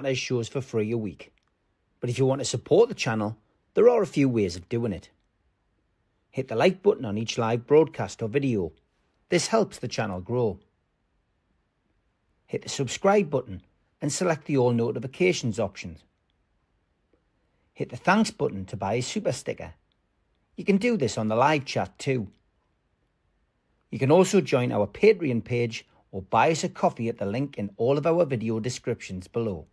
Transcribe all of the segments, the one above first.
Matters shows for free a week. But if you want to support the channel, there are a few ways of doing it. Hit the like button on each live broadcast or video. This helps the channel grow. Hit the subscribe button and select the all notifications options. Hit the thanks button to buy a super sticker. You can do this on the live chat too. You can also join our Patreon page or buy us a coffee at the link in all of our video descriptions below.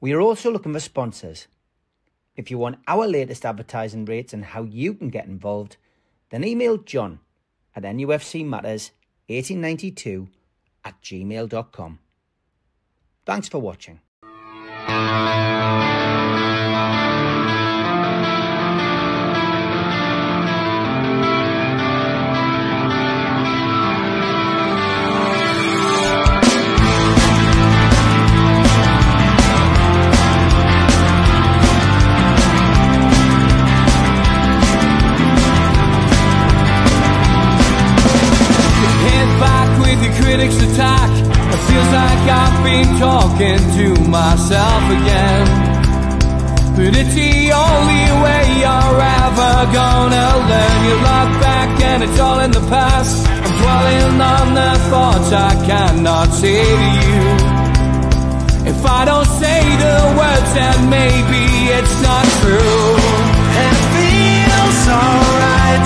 We are also looking for sponsors. If you want our latest advertising rates and how you can get involved, then email John at nufcmatterspodcast@gmail.com. Thanks for watching. Critics attack. It feels like I've been talking to myself again. But it's the only way you're ever gonna learn. You look back and it's all in the past. I'm dwelling on the thoughts I cannot say to you. If I don't say the words, then maybe it's not true. And it feels alright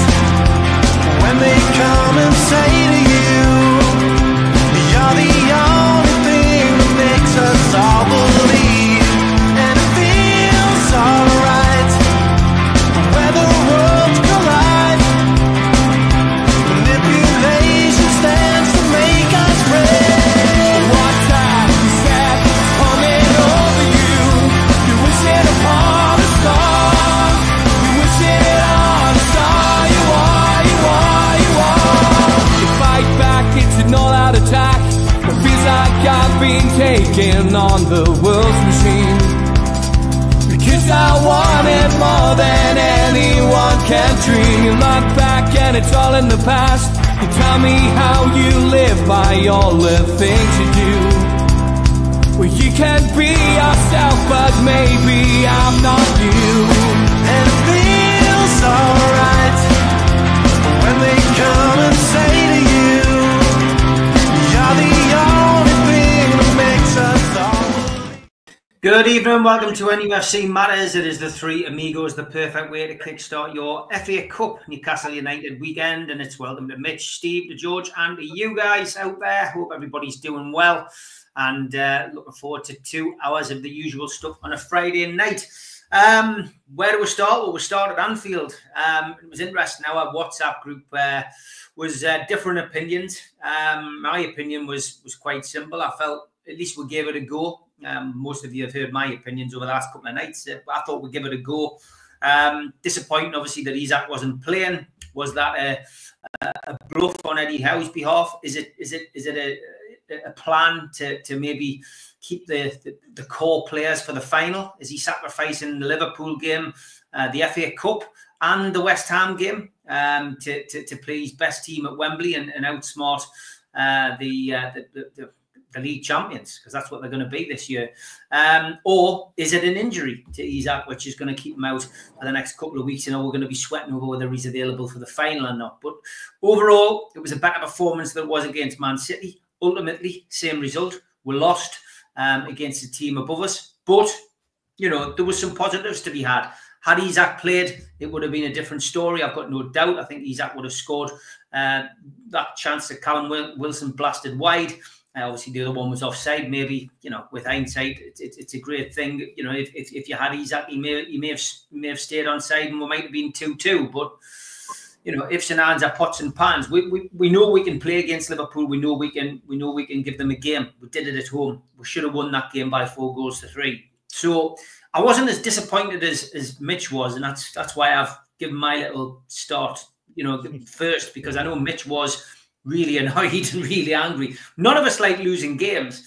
when they come and say to you, you're the only thing that makes us all believe. And it feels alright where the worlds collide. Manipulation stands to make us break. What time is that coming over you? You wish it upon a star. You wish it on a star. You are, you are, you are. You fight back, it's an all-out attack. It feels like I've been taken on the world's machine. Because I want it more than anyone can dream. You look back and it's all in the past. You tell me how you live by all the things you do. Well, you can be yourself, but maybe I'm not you. And it feels alright when they come and say to you, good evening, welcome to NUFC Matters. It is the three amigos, the perfect way to kickstart your FA Cup Newcastle United weekend. And it's welcome to Mitch, Steve, to George, and to you guys out there. Hope everybody's doing well. And looking forward to 2 hours of the usual stuff on a Friday night. Where do we start? Well, we start at Anfield. It was interesting. Our WhatsApp group was different opinions. My opinion was quite simple. I felt at least we gave it a go. Most of you have heard my opinions over the last couple of nights. I thought we'd give it a go. Disappointing, obviously, that Isaac wasn't playing. Was that a bluff on Eddie Howe's behalf? Is it a plan to maybe keep the core players for the final? Is he sacrificing the Liverpool game, the FA Cup, and the West Ham game to play his best team at Wembley and outsmart the league champions, because that's what they're going to be this year? Or is it an injury to Isaac, which is going to keep him out for the next couple of weeks? You know, we're going to be sweating over whether he's available for the final or not. But overall, it was a better performance than it was against Man City. Ultimately, same result. We lost against the team above us. But, you know, there was some positives to be had. Had Isaac played, it would have been a different story. I've got no doubt. I think Isaac would have scored that chance that Callum Wilson blasted wide. Obviously, the other one was offside. Maybe, you know, with hindsight, it's a great thing. You know, if you had Isaac, he may have stayed on side and we might have been 2-2. But, you know, ifs and ands are pots and pans. We know we can play against Liverpool. We know we can give them a game. We did it at home. We should have won that game by 4-3. So I wasn't as disappointed as Mitch was, and that's why I've given my little start, you know, first, because I know Mitch was really annoyed and really angry. None of us like losing games.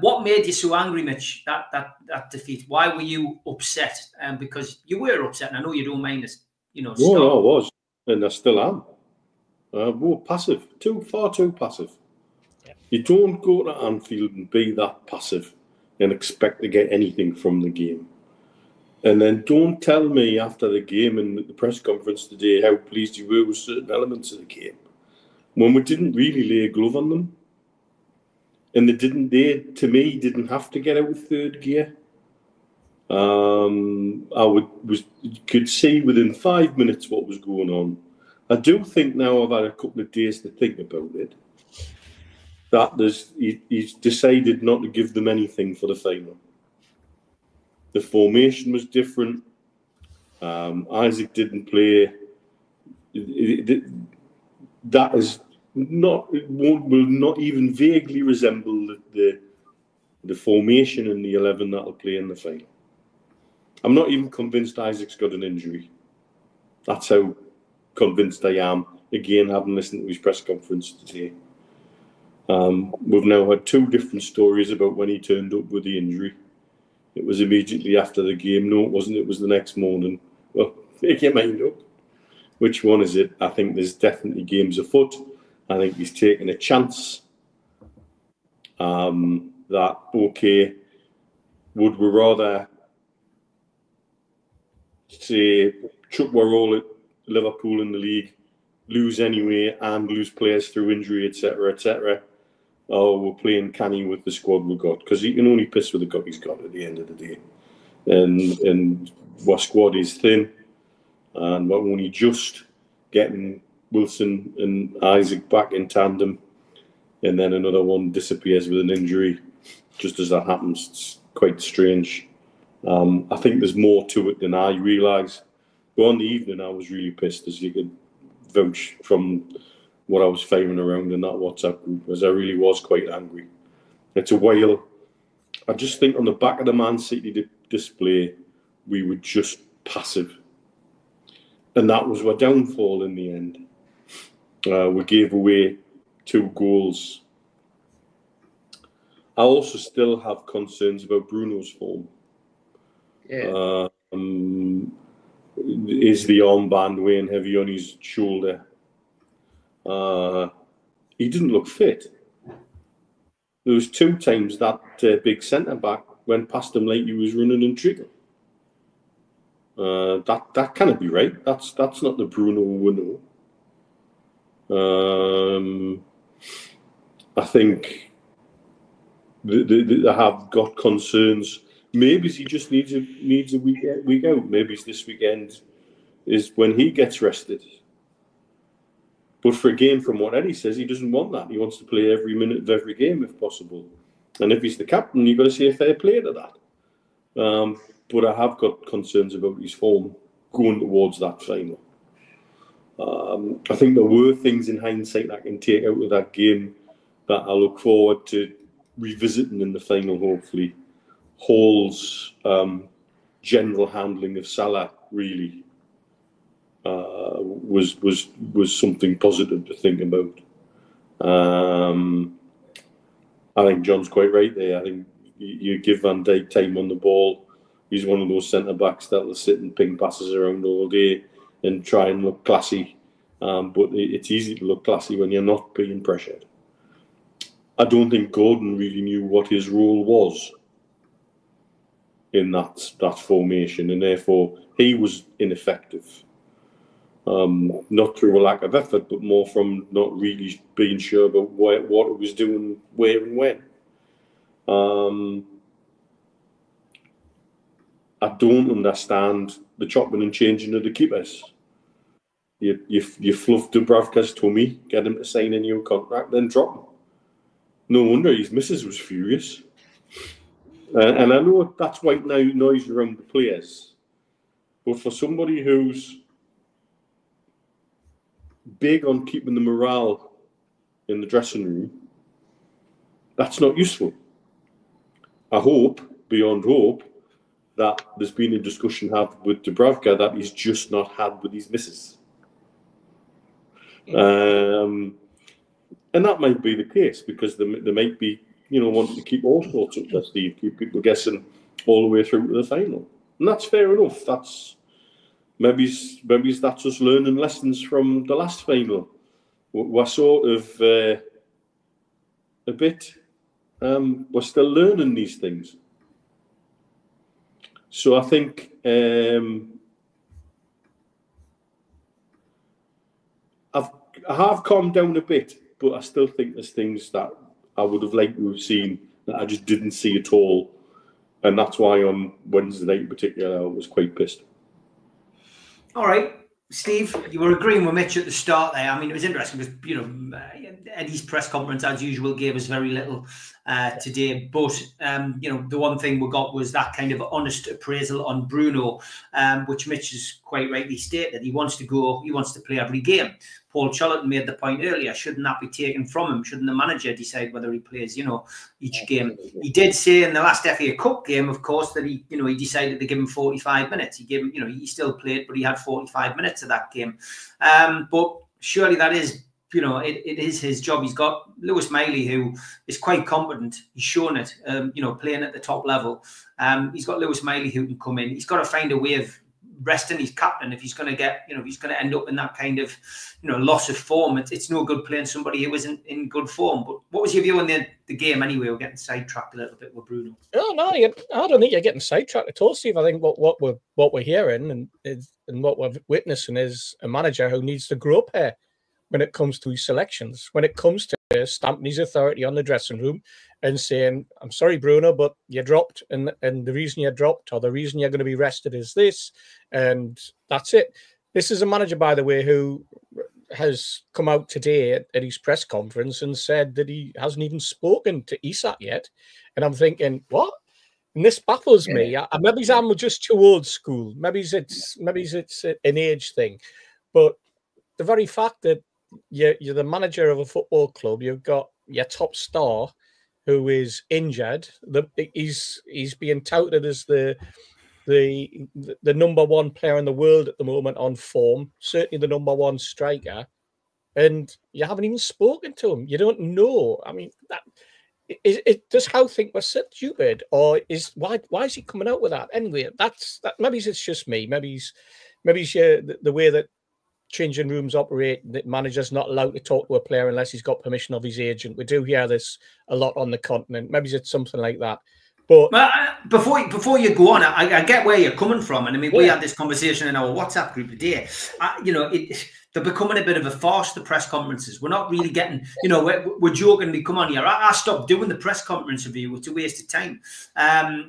What made you so angry, Mitch, that defeat? Why were you upset? Because you were upset, and I know you don't mind this, you know. No, I was, and I still am. More passive, far too passive. Yeah. You don't go to Anfield and be that passive. and expect to get anything from the game. And then don't tell me after the game and the press conference today how pleased you were with certain elements of the game, when we didn't really lay a glove on them. And they, to me, didn't have to get out of third gear. Could see within 5 minutes what was going on. I do think now I've had a couple of days to think about it, that he's decided not to give them anything for the final. The formation was different. Isaac didn't play. That is not. Will not even vaguely resemble the formation in the 11 that'll play in the final. I'm not even convinced Isaac's got an injury. That's how convinced I am. Again, having listened to his press conference today. We've now had 2 different stories about when he turned up with the injury. It was immediately after the game. No, it wasn't. It was the next morning. Well, make your mind up. Which one is it? I think there's definitely games afoot. I think he's taking a chance that, okay, would we rather say chuck our all at Liverpool in the league, lose anyway and lose players through injury, etc., or we're playing canny with the squad we've got, because he can only piss with the cup he's got at the end of the day. And our squad is thin, and we're only just getting Wilson and Isaac back in tandem, and then another one disappears with an injury just as that happens. It's quite strange. I think there's more to it than I realise. But on the evening, I was really pissed, as you could vouch from what I was firing around in that WhatsApp group, as I really was quite angry. It's a while. I just think on the back of the Man City display, we were just passive. And that was our downfall in the end. We gave away 2 goals. I also still have concerns about Bruno's form. Yeah. Is the armband weighing heavy on his shoulder? He didn't look fit. There was 2 times that big centre-back went past him like he was running in trickle. That can't be right. That's not the Bruno we know. I think they have got concerns. Maybe he just needs a week out. Maybe this weekend is when he gets rested. But for a game, from what Eddie says, he doesn't want that. He wants to play every minute of every game if possible. And if he's the captain, you've got to say a fair play to that. But I have got concerns about his form going towards that final. I think there were things in hindsight that I can take out of that game that I look forward to revisiting in the final, hopefully. Hall's general handling of Salah really was something positive to think about. I think John's quite right there. I think you give Van Dijk time on the ball. He's one of those centre-backs that will sit and ping passes around all day and try and look classy. But it's easy to look classy when you're not being pressured. I don't think Gordon really knew what his role was in that formation, and therefore he was ineffective. Not through a lack of effort, but more from not really being sure about what it was doing, where and when. I don't understand the chopping and changing of the keepers. You fluffed Dubravka's tummy, get him to sign a new contract, then drop him. No wonder his missus was furious. And I know that's white noise around the players, but for somebody who's big on keeping the morale in the dressing room, that's not useful. I hope, beyond hope, that there's been a discussion had with Dubravka that he's just not had with his missus. And that might be the case, because they might be, wanting to keep all sorts up their sleeve, keep people guessing all the way through to the final. And that's fair enough. That's maybe that's us learning lessons from the last final. We're sort of a bit. We're still learning these things. So I think I have calmed down a bit, but I still think there's things that I would have liked to have seen that I just didn't see at all. And that's why on Wednesday night in particular, I was quite pissed. All right, Steve, you were agreeing with Mitch at the start there. I mean, it was interesting because, you know, Eddie's press conference, as usual, gave us very little today. But, you know, the one thing we got was that kind of honest appraisal on Bruno, which Mitch has quite rightly stated. He wants to go, he wants to play every game. Paul Charlton made the point earlier, shouldn't that be taken from him? Shouldn't the manager decide whether he plays, you know, each game? He did say in the last FA Cup game, of course, that he, you know, he decided to give him 45 minutes. He gave him, you know, he still played, but he had 45 minutes of that game. But surely that is, you know, it is his job. He's got Lewis Miley, who is quite competent. He's shown it, you know, playing at the top level. He's got Lewis Miley who can come in. He's got to find a way of resting his captain if he's going to get, you know, if he's going to end up in that kind of, you know, loss of form. It's no good playing somebody who isn't in good form. But what was your view on the game anyway? We're getting sidetracked a little bit with Bruno. Oh, no, I don't think you're getting sidetracked at all, Steve. I think what we're hearing and what we're witnessing is a manager who needs to grow up here when it comes to his selections, when it comes to stamping his authority on the dressing room and saying, I'm sorry, Bruno, but you dropped, and the reason you dropped or the reason you're going to be rested is this, and that's it. This is a manager, by the way, who has come out today at his press conference and said that he hasn't even spoken to Isak yet. And I'm thinking, what? And this baffles me. Maybe I'm just too old school. Maybe it's an age thing. But the very fact that you're the manager of a football club, you've got your top star who is injured. He's being touted as the number one player in the world at the moment on form, certainly the number one striker, and you haven't even spoken to him. You don't know. I mean, that it does how think we're so stupid, or is why is he coming out with that anyway? That maybe it's just me. Maybe the way that changing rooms operate, the manager's not allowed to talk to a player unless he's got permission of his agent. We do hear this a lot on the continent. Maybe it's something like that. But before you go on, I get where you're coming from, and I mean, we had this conversation in our WhatsApp group today. You know, they're becoming a bit of a farce, the press conferences. We're not really getting, you know, we're joking to come on here. I stopped doing the press conference review. It's a waste of time.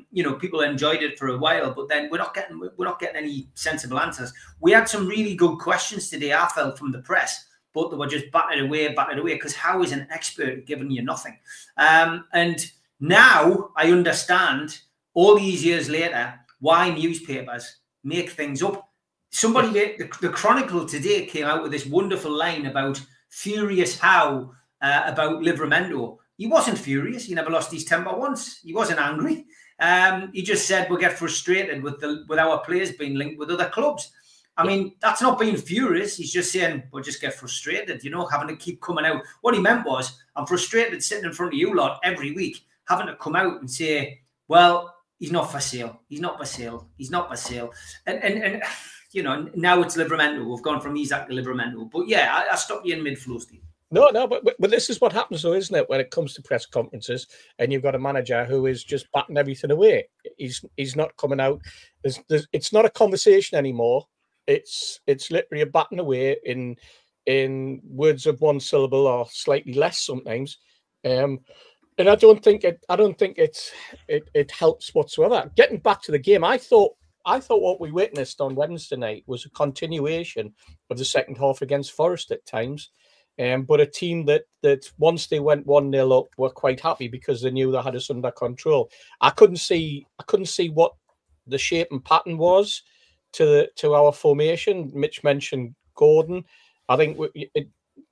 You know, people enjoyed it for a while, but then we're not getting any sensible answers. We had some really good questions today, I felt, from the press, but they were just battered away, because how is an expert giving you nothing? And now I understand, all these years later, why newspapers make things up. Somebody, the Chronicle today came out with this wonderful line about furious how about Livramento. He wasn't furious. He never lost his temper once. He wasn't angry. He just said we'll get frustrated with our players being linked with other clubs. I mean, that's not being furious. He's just saying we'll just get frustrated, you know, having to keep coming out. What he meant was, I'm frustrated sitting in front of you lot every week, having to come out and say, well, he's not for sale. He's not for sale. He's not for sale. And you know, now it's Livramento. We've gone from Isak to Livramento. But yeah, I stopped you in mid-flow, Steve. No, but this is what happens, though, isn't it? When it comes to press conferences, and you've got a manager who is just batting everything away. He's not coming out. It's not a conversation anymore. It's literally a batting away in words of one syllable or slightly less sometimes. And I don't think it helps whatsoever. Getting back to the game, I thought what we witnessed on Wednesday night was a continuation of the second half against Forest at times. But a team that once they went 1-0 up were quite happy because they knew they had us under control. I couldn't see what the shape and pattern was to our formation. Mitch mentioned Gordon. I think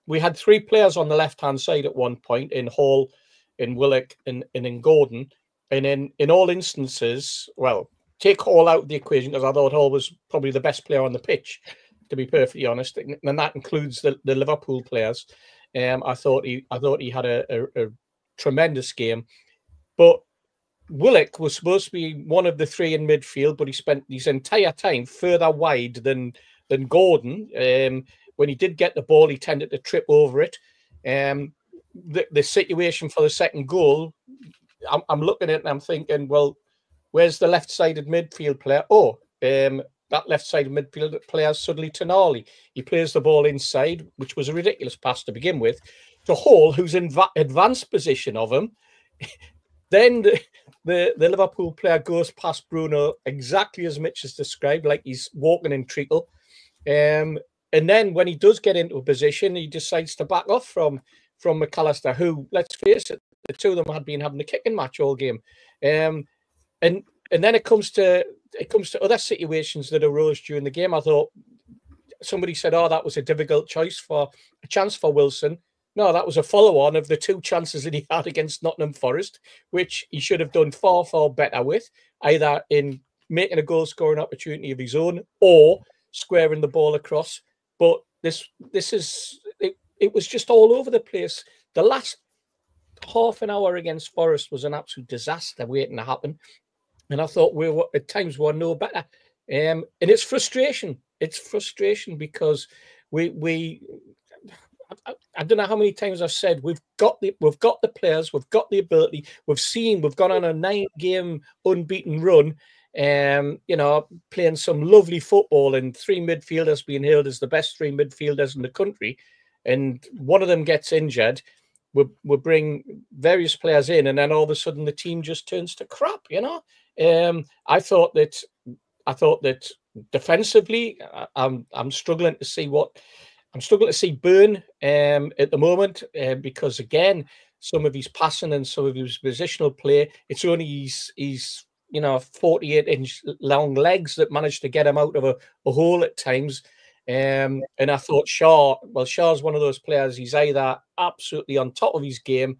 we had three players on the left-hand side at one point, in Hall, in Willock, and in Gordon. And in all instances, well, take Hall out of the equation because I thought Hall was probably the best player on the pitch, to be perfectly honest, and that includes the Liverpool players. I thought he had a tremendous game, but Willock was supposed to be one of the three in midfield, but he spent his entire time further wide than Gordon. When he did get the ball, he tended to trip over it. The situation for the second goal, I'm looking at it and I'm thinking, well, where's the left-sided midfield player? Oh, that left-sided midfield player is suddenly Tonali. He plays the ball inside, which was a ridiculous pass to begin with, to Hall, who's in advanced position of him. Then the Liverpool player goes past Bruno exactly as Mitch has described, like he's walking in treacle. And then when he does get into a position, he decides to back off from McAllister, who, let's face it, the two of them had been having a kicking match all game. And then it comes to other situations that arose during the game. I thought somebody said, "Oh, that was a difficult chance for Wilson." No, that was a follow-on of the two chances that he had against Nottingham Forest, which he should have done far, far better with, either in making a goal-scoring opportunity of his own or squaring the ball across. But this is it was just all over the place. The last half an hour against Forest was an absolute disaster waiting to happen. And I thought at times we were no better. And it's frustration. It's frustration because I don't know how many times I've said we've got the players, we've got the ability, we've gone on a 9-game unbeaten run, playing some lovely football, and 3 midfielders being hailed as the best 3 midfielders in the country, and one of them gets injured. We bring various players in, and then all of a sudden the team just turns to crap. I thought that defensively, I'm struggling to see Burn at the moment because again, some of his passing and some of his positional play, it's only his 48-inch long legs that managed to get him out of a hole at times. And I thought Shaw's one of those players. He's either absolutely on top of his game,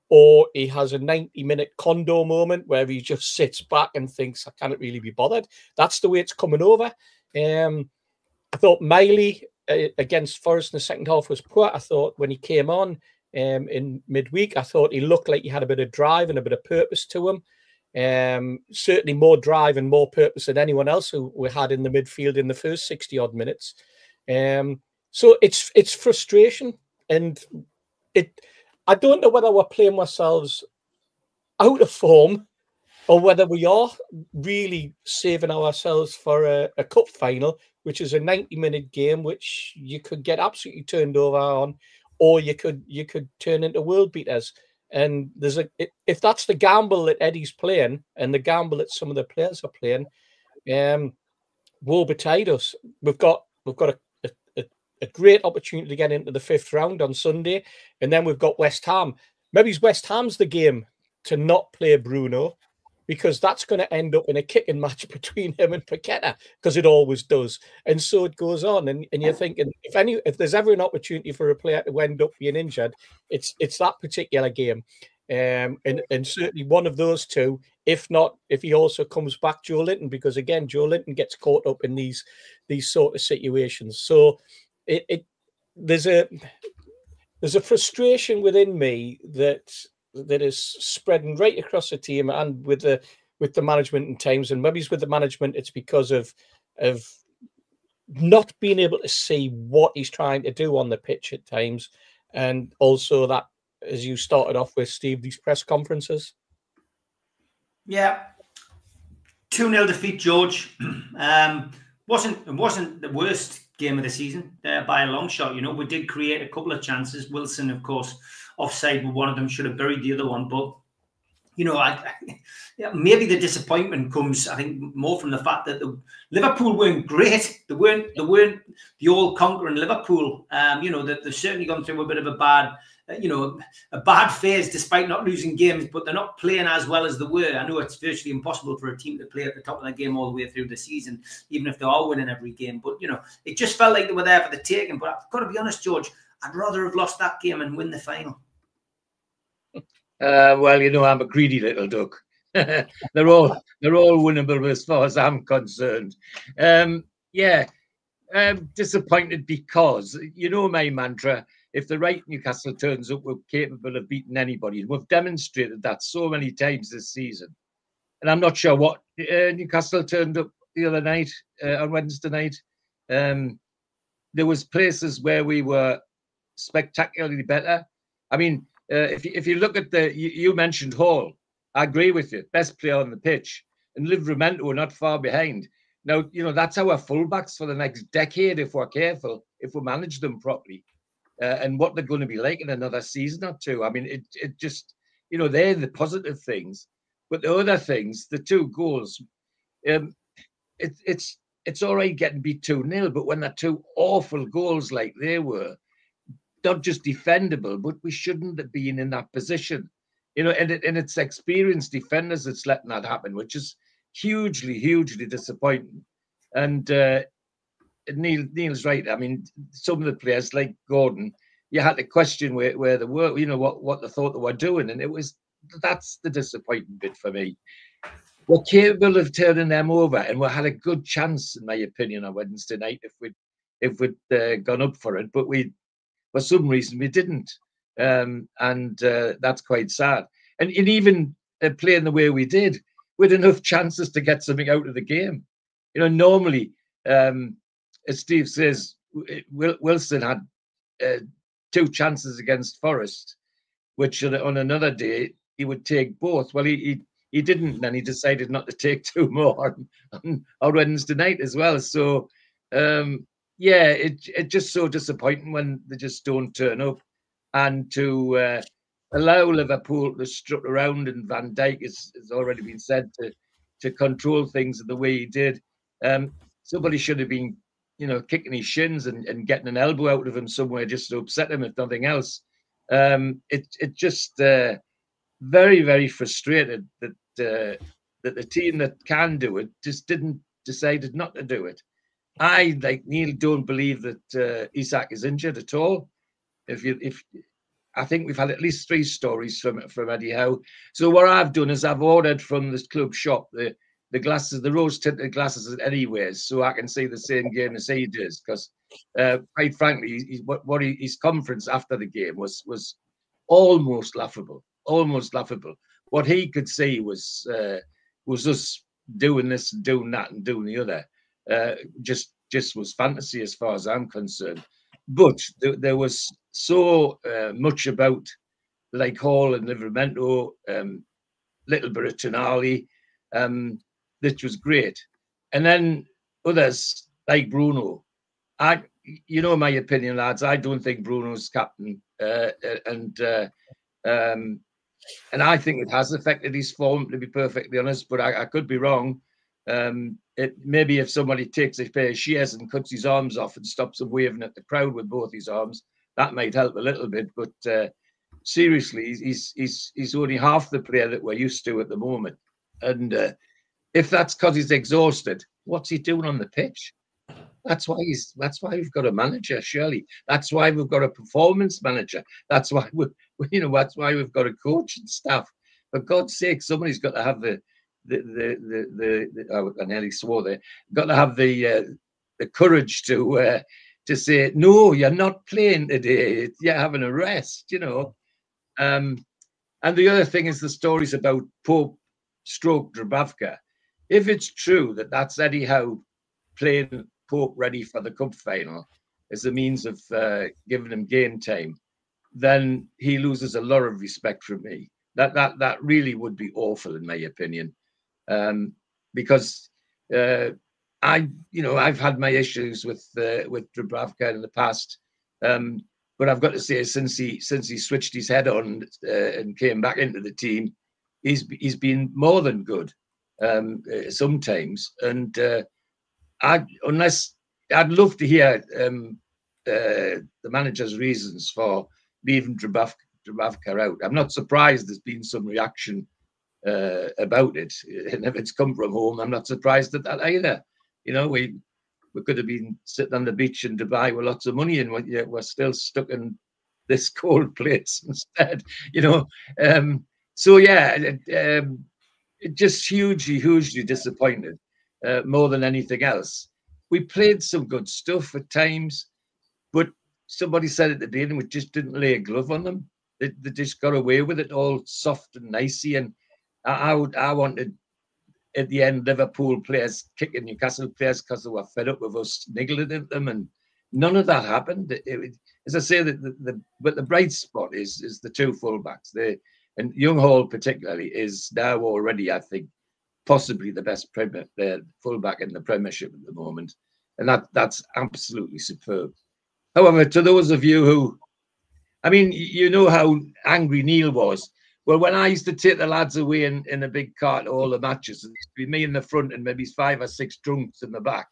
or he has a 90-minute Kondo moment where he just sits back and thinks, I can't really be bothered. That's the way it's coming over. I thought Miley against Forest in the second half was poor. I thought when he came on in midweek, I thought he looked like he had a bit of drive and a bit of purpose to him. Certainly more drive and more purpose than anyone else who we had in the midfield in the first 60-odd minutes. So it's frustration, and I don't know whether we're playing ourselves out of form or whether we are really saving ourselves for a cup final, which is a 90-minute game, which you could get absolutely turned over on, or you could turn into world beaters. And if that's the gamble that Eddie's playing and the gamble that some of the players are playing, woe betide us. We've got a great opportunity to get into the 5th round on Sunday, and then we've got West Ham. Maybe West Ham's the game to not play Bruno, because that's going to end up in a kicking match between him and Paqueta, because it always does. And so it goes on. And you're thinking, if there's ever an opportunity for a player to end up being injured, it's that particular game. And certainly one of those two, if he also comes back, Joe Linton, because again, Joe Linton gets caught up in these sort of situations. So there's a frustration within me that is spreading right across the team and with the management in times. And maybe it's with the management, it's because of not being able to see what he's trying to do on the pitch at times. And also that, as you started off with, Steve, these press conferences. Yeah. 2-0 defeat, George. Wasn't the worst game of the season by a long shot. We did create a couple of chances. Wilson, of course, offside with one of them, should have buried the other one. But maybe the disappointment comes, I think, more from the fact that the Liverpool weren't great. They weren't the all-conquering Liverpool. They've certainly gone through a bit of a bad phase despite not losing games, but they're not playing as well as they were. I know it's virtually impossible for a team to play at the top of the game all the way through the season, even if they are winning every game. But, it just felt like they were there for the taking. But I've got to be honest, George, I'd rather have lost that game and win the final. Well, I'm a greedy little duck. They're all winnable as far as I'm concerned. Disappointed because, my mantra, if the right Newcastle turns up, we're capable of beating anybody. We've demonstrated that so many times this season. And I'm not sure what Newcastle turned up the other night, on Wednesday night. There was places where we were spectacularly better. I mean, if you look at you mentioned Hall, I agree with you, best player on the pitch. and Livramento are not far behind. Now, you know, that's our fullbacks for the next decade if we're careful, if we manage them properly, and what they're going to be like in another season or two. I mean, it just, you know, they're the positive things, but the other things, the 2 goals, it's all right getting beat 2-0, but when they're 2 awful goals like they were, not just defendable, but we shouldn't have been in that position, you know. And it's experienced defenders that's letting that happen, which is hugely disappointing. And Neil's right. I mean, some of the players like Gordon, you had to question where they were, you know, what they thought they were doing, and that's the disappointing bit for me. We're capable of turning them over, and we had a good chance, in my opinion, on Wednesday night if we'd gone up for it, but for some reason we didn't, and that's quite sad. And even playing the way we did, with enough chances to get something out of the game. You know, normally, as Steve says, Wilson had 2 chances against Forest, which on another day he would take both. Well, he didn't, and then he decided not to take 2 more on Wednesday night as well. So, yeah, it's just so disappointing when they just don't turn up, and to allow Liverpool to strut around, and Van Dijk has already been said to control things the way he did. Somebody should have been, you know, kicking his shins and getting an elbow out of him somewhere just to upset him, if nothing else. It just very frustrated that the team that can do it just decided not to do it. I, like Neil, don't believe that Isak is injured at all. If I think we've had at least 3 stories from Eddie Howe. So what I've done is I've ordered from the club shop the glasses, the rose-tinted glasses anyways, so I can see the same game as he does. Because quite frankly, his conference after the game was almost laughable. Almost laughable. What he could see was us doing this and doing that and doing the other. Just was fantasy as far as I'm concerned. But there was so much about, like Hall and Livramento, little bit of Tonali, that was great. And then others like Bruno. You know my opinion, lads. I don't think Bruno's captain, and I think it has affected his form, to be perfectly honest. But I could be wrong. Maybe if somebody takes a pair of shears and cuts his arms off and stops him waving at the crowd with both his arms, that might help a little bit. But seriously, he's only half the player that we're used to at the moment. And if that's because he's exhausted, what's he doing on the pitch? That's why we've got a manager, surely. That's why we've got a performance manager. That's why that's why we've got a coach and staff. For God's sake, somebody's got to have the I nearly swore there. Got to have the courage to say, no, you're not playing today. You're having a rest, you know. And the other thing is the stories about Pope stroke Dubravka. If it's true that that's Eddie Howe playing Pope ready for the cup final as a means of giving him game time, then he loses a lot of respect from me. That really would be awful, in my opinion. Because I've had my issues with Dubravka in the past, but I've got to say, since he switched his head on and came back into the team, he's been more than good sometimes. And I'd love to hear the manager's reasons for leaving Dubravka out. I'm not surprised there's been some reaction about it, and if it's come from home, I'm not surprised at that either. You know, we could have been sitting on the beach in Dubai with lots of money, and we're still stuck in this cold place instead. You know, so yeah, it just hugely disappointed, more than anything else. We played some good stuff at times, but somebody said at the beginning we just didn't lay a glove on them. They just got away with it all soft and nicey, and I wanted, at the end, Liverpool players kicking Newcastle players because they were fed up with us niggling at them, and none of that happened. As I say, but the bright spot is the 2 fullbacks. And Young Hall particularly is now already, I think, possibly the best fullback in the Premiership at the moment, and that's absolutely superb. However, to those of you who, I mean, you know how angry Neil was. Well, when I used to take the lads away in a big car to all the matches, it used to be me in the front and maybe 5 or 6 drunks in the back.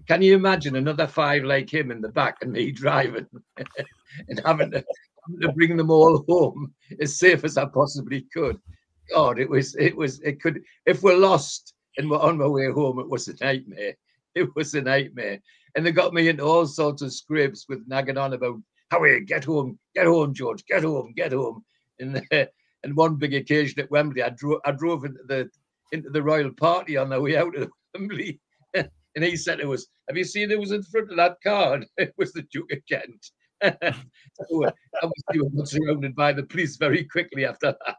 Can you imagine another 5 like him in the back and me driving and having to bring them all home as safe as I possibly could? God, it could, if we're lost and we're on my way home, it was a nightmare. It was a nightmare. And they got me into all sorts of scrapes with nagging on about, Howie, get home, George, get home. And one big occasion at Wembley, I drove into the royal party on the way out of Wembley. And he said to us, have you seen who was in front of that car? It was the Duke of Kent. So obviously we got surrounded by the police very quickly after that.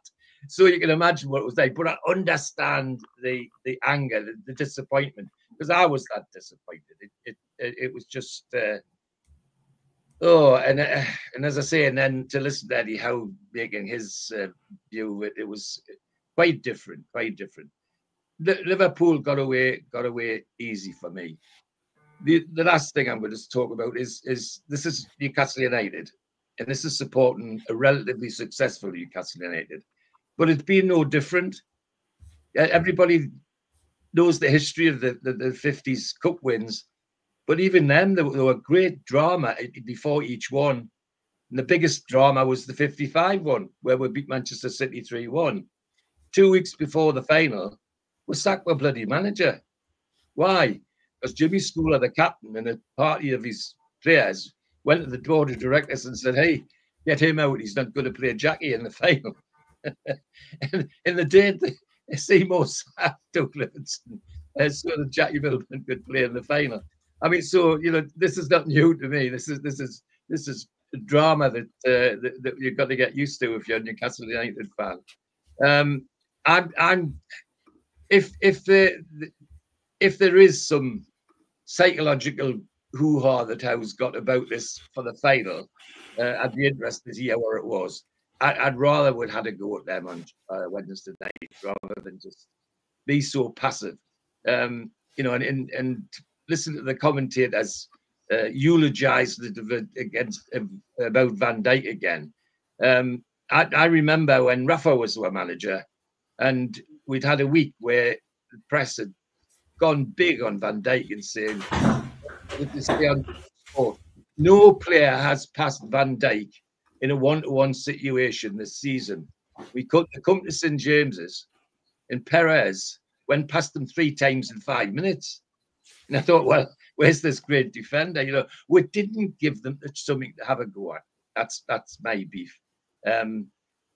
So you can imagine what it was like. But I understand the anger, the disappointment, because I was that disappointed. It was just, and as I say, and then to listen to Eddie Howe making his view of it, it was quite different. Liverpool got away easy for me. The last thing I'm going to talk about is this is Newcastle United, and this is supporting a relatively successful Newcastle United, but it's been no different. Everybody knows the history of the 50s Cup wins, but even then there were great drama before each one. And the biggest drama was the 55 one, where we beat Manchester City 3-1. 2 weeks before the final, we sacked our bloody manager. Why? Because Jimmy Schooler, the captain, and a party of his players went to the board of directors and said, hey, get him out. He's not going to play Jackie in the final. And in the day, Seymour sacked Doug Livingston so that Jackie Milburn could play in the final. I mean, so, you know, this is not new to me. This is drama that you've got to get used to if you're a Newcastle United fan. If there is some psychological hoo-ha that Howe's got about this for the final, I'd be interested to hear where it was. I'd rather would had a go at them on Wednesday night rather than just be so passive. You know, and listen to the commentators eulogize about Van Dijk again. I remember when Rafa was our manager, and we'd had a week where the press had gone big on Van Dijk and saying, no player has passed Van Dijk in a one-to-one situation this season. We come to St James's, and Perez went past them 3 times in 5 minutes. And I thought, well, where's this great defender? You know, we didn't give them something to have a go at. That's my beef. And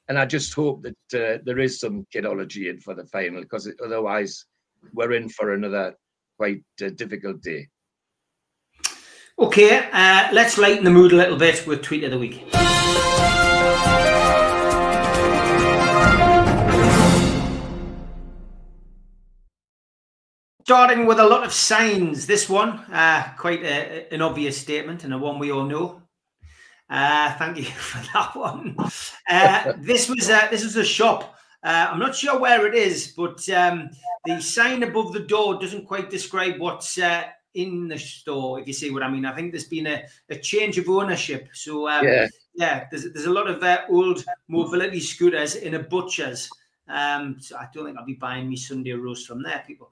I just hope that there is some kidology in for the final, because otherwise we're in for another quite difficult day. Okay, let's lighten the mood a little bit with Tweet of the Week. Starting with a lot of signs. This one, quite an obvious statement and a one we all know. Thank you for that one. This was a shop. I'm not sure where it is, but the sign above the door doesn't quite describe what's in the store, if you see what I mean. I think there's been a change of ownership. So there's a lot of old mobility scooters in a butcher's. So I don't think I'll be buying me Sunday roast from there, people.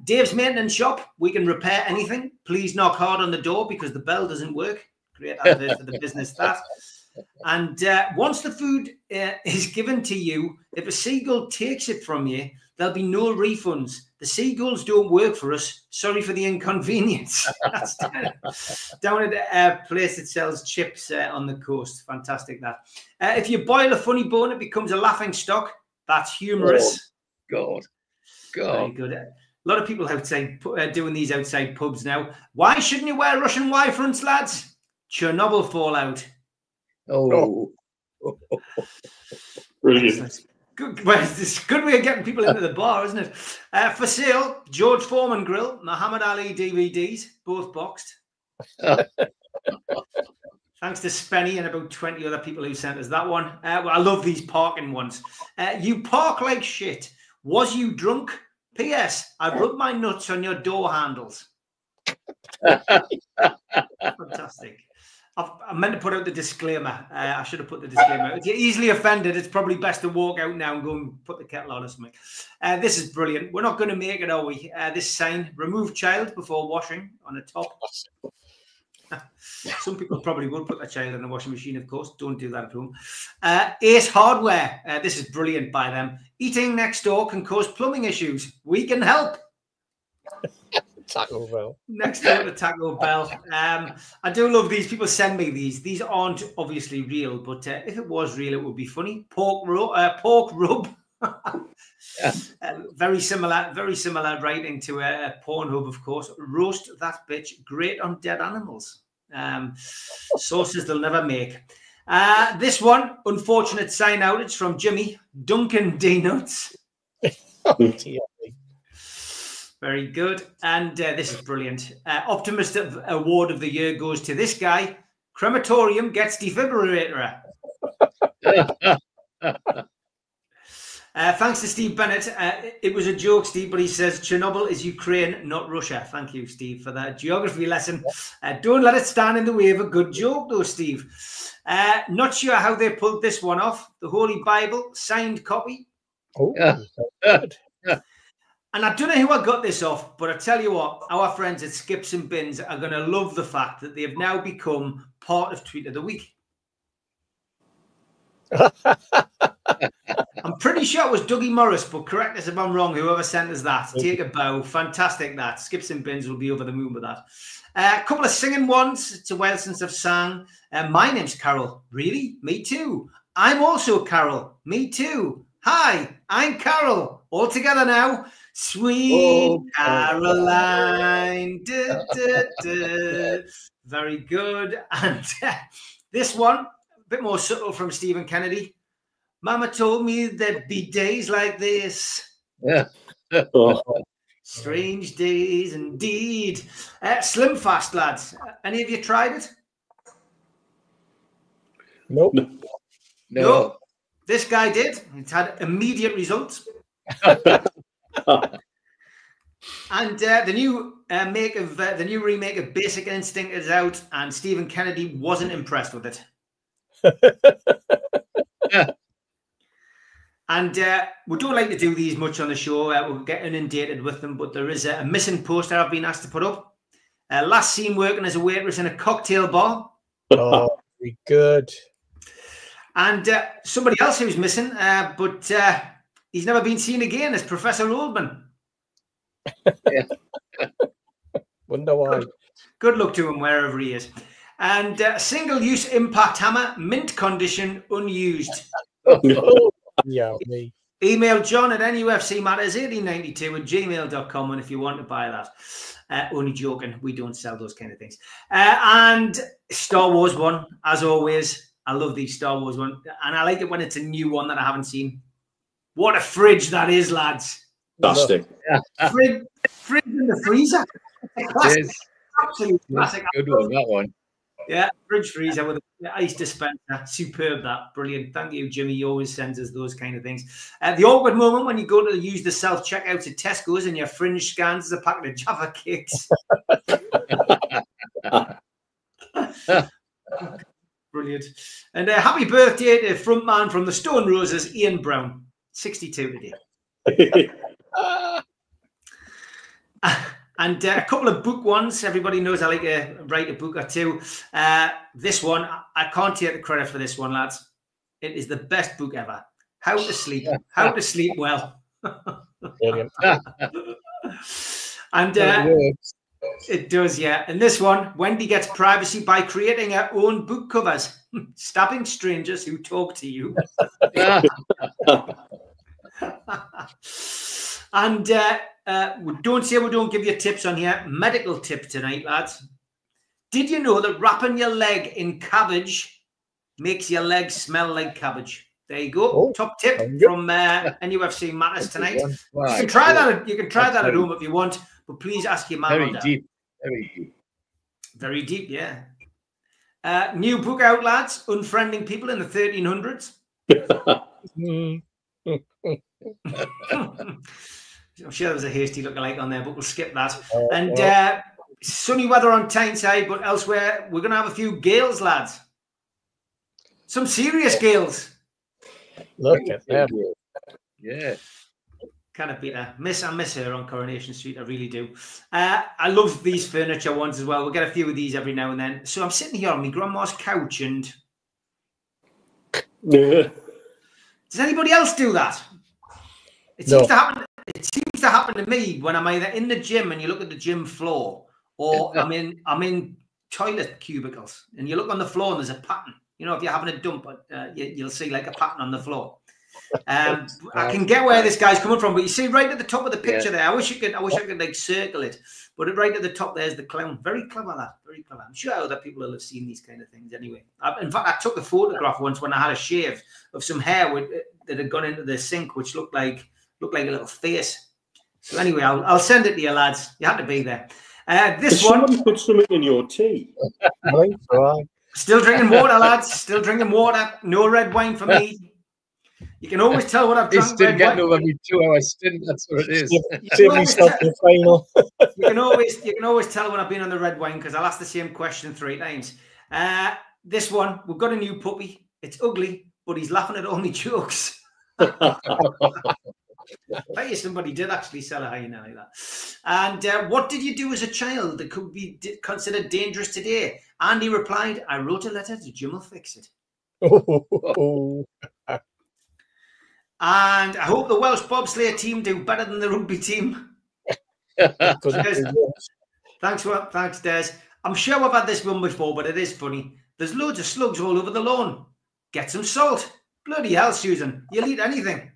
Dave's maintenance shop. We can repair anything. Please knock hard on the door because the bell doesn't work. Great advert for the business, that. And once the food is given to you, if a seagull takes it from you, there'll be no refunds. The seagulls don't work for us. Sorry for the inconvenience. That's down at a place that sells chips on the coast. Fantastic, that. If you boil a funny bone, it becomes a laughing stock. That's humorous. Oh, God. Very good. A lot of people outside doing these outside pubs now. Why shouldn't you wear Russian Y-fronts, lads? Chernobyl fallout. Oh. Brilliant. Good. Well, it's a good way of getting people into the bar, isn't it? For sale, George Foreman grill, Muhammad Ali DVDs, both boxed. Thanks to Spenny and about 20 other people who sent us that one. Well, I love these parking ones. You park like shit. Was you drunk? P.S. I rubbed my nuts on your door handles. Fantastic. I meant to put out the disclaimer. I should have put the disclaimer. If you're easily offended, it's probably best to walk out now and go and put the kettle on or something. This is brilliant. We're not going to make it, are we? This sign, remove child before washing on the top. Some people probably would put their child in the washing machine, of course. Don't do that at home. Ace Hardware. This is brilliant by them. Eating next door can cause plumbing issues. We can help. Taco Bell. Next door to Taco Bell. I do love these. People send me these. These aren't obviously real, but if it was real, it would be funny. Pork rub. Very similar writing to a Pornhub, of course. Roast that bitch. Great on dead animals. Sauces they'll never make. This one, unfortunate sign outage from Jimmy. Duncan D-Nuts. Very good. And this is brilliant. Optimist Award of the Year goes to this guy. Crematorium gets defibrillator. Thanks to Steve Bennett. It was a joke, Steve, but he says Chernobyl is Ukraine, not Russia. Thank you, Steve, for that geography lesson. Don't let it stand in the way of a good joke, though, Steve. Not sure how they pulled this one off. The Holy Bible, signed copy. Oh, good. And I don't know who I got this off, but I tell you what, our friends at Skips and Bins are going to love the fact that they have now become part of Tweet of the Week. I'm pretty sure it was Dougie Morris, but correct us if I'm wrong, whoever sent us that. Take a bow. Fantastic, that. Skips and Bins will be over the moon with that. A couple of singing ones. It's a while since I've sang. My name's Carol. Really? Me too. I'm also Carol. Me too. Hi, I'm Carol. All together now. Sweet Caroline. Du, du, du. Very good. And this one, a bit more subtle from Stephen Kennedy. Mama told me there'd be days like this. Yeah. Strange days indeed. Slim Fast, lads. Any of you tried it? Nope. No. This guy did. It's had immediate results. And the new remake of Basic Instinct is out, and Stephen Kennedy wasn't impressed with it. And we don't like to do these much on the show. We'll get inundated with them, but there is a missing poster I've been asked to put up. Last seen working as a waitress in a cocktail bar. Oh, very good. And somebody else who's missing, but he's never been seen again, is Professor Oldman. Yeah. Wonder why. Good luck to him wherever he is. And single-use impact hammer, mint condition, unused. Yeah, me. Email John at nufcmatterspodcast@gmail.com and if you want to buy that. Only joking, we don't sell those kind of things. And Star Wars one, as always. I love these Star Wars one, and I like it when it's a new one that I haven't seen. What a fridge that is, lads! Fantastic. Fridge in the freezer. Classic. Yes. Absolute classic. Good one, that one. Yeah, fridge freezer with an ice dispenser. Superb, that. Brilliant. Thank you, Jimmy. He always sends us those kind of things. The awkward moment when you go to use the self-checkouts at Tesco's and your fringe scans as a packet of Jaffa cakes. Brilliant. And happy birthday to frontman from the Stone Roses, Ian Brown. 62 today. And a couple of book ones. Everybody knows I like to write a book or two. This one, I can't take the credit for this one, lads. It is the best book ever. How to Sleep. How to Sleep Well. Brilliant. And it does, yeah. And this one, Wendy gets privacy by creating her own book covers. Stabbing strangers who talk to you. And we don't say we don't give you tips on here. Medical tip tonight, lads. Did you know that wrapping your leg in cabbage makes your leg smell like cabbage? There you go. Oh, top tip from NUFC Matters tonight. Wow, you can try that. You can try that at home if you want, but please ask your man. Very deep. Very deep. Very deep, yeah. New book out, lads. Unfriending people in the 1300s. I'm sure there was a hasty lookalike on there, but we'll skip that. And sunny weather on Tyneside, but elsewhere, we're going to have a few gales, lads. Some serious gales. Look at them. Yeah. Kind of beat her. I miss her on Coronation Street. I really do. I love these furniture ones as well. We'll get a few of these every now and then. So I'm sitting here on my grandma's couch, and does anybody else do that? It seems to happen. It seems to happen to me when I'm either in the gym and you look at the gym floor, or I'm in toilet cubicles and you look on the floor and there's a pattern. You know, if you're having a dump, you'll see like a pattern on the floor. I can get where this guy's coming from, but you see right at the top of the picture there. I wish I could like circle it, but right at the top there's the clown. Very clever, that. Very clever. I'm sure other people will have seen these kind of things anyway. In fact, I took a photograph once when I had a shave of some hair that had gone into the sink, which looked like a little face. So anyway, I'll send it to you, lads. You had to be there. This one. Somebody put something in your tea. Right. Still drinking water, lads. Still drinking water. No red wine for me. You can always tell what I've drunk. He's still getting over me 2 hours stint. That's what it is. You can always tell when I've been on the red wine because I'll ask the same question 3 times. This one, we've got a new puppy. It's ugly, but he's laughing at all my jokes. I bet you somebody did actually sell a hyena like that. And what did you do as a child that could be considered dangerous today? Andy replied, I wrote a letter to Jim will fix it. And I hope the Welsh bobsleigh team do better than the rugby team. Thanks, Des. I'm sure I've had this one before, but it is funny. There's loads of slugs all over the lawn. Get some salt. Bloody hell, Susan. You'll eat anything.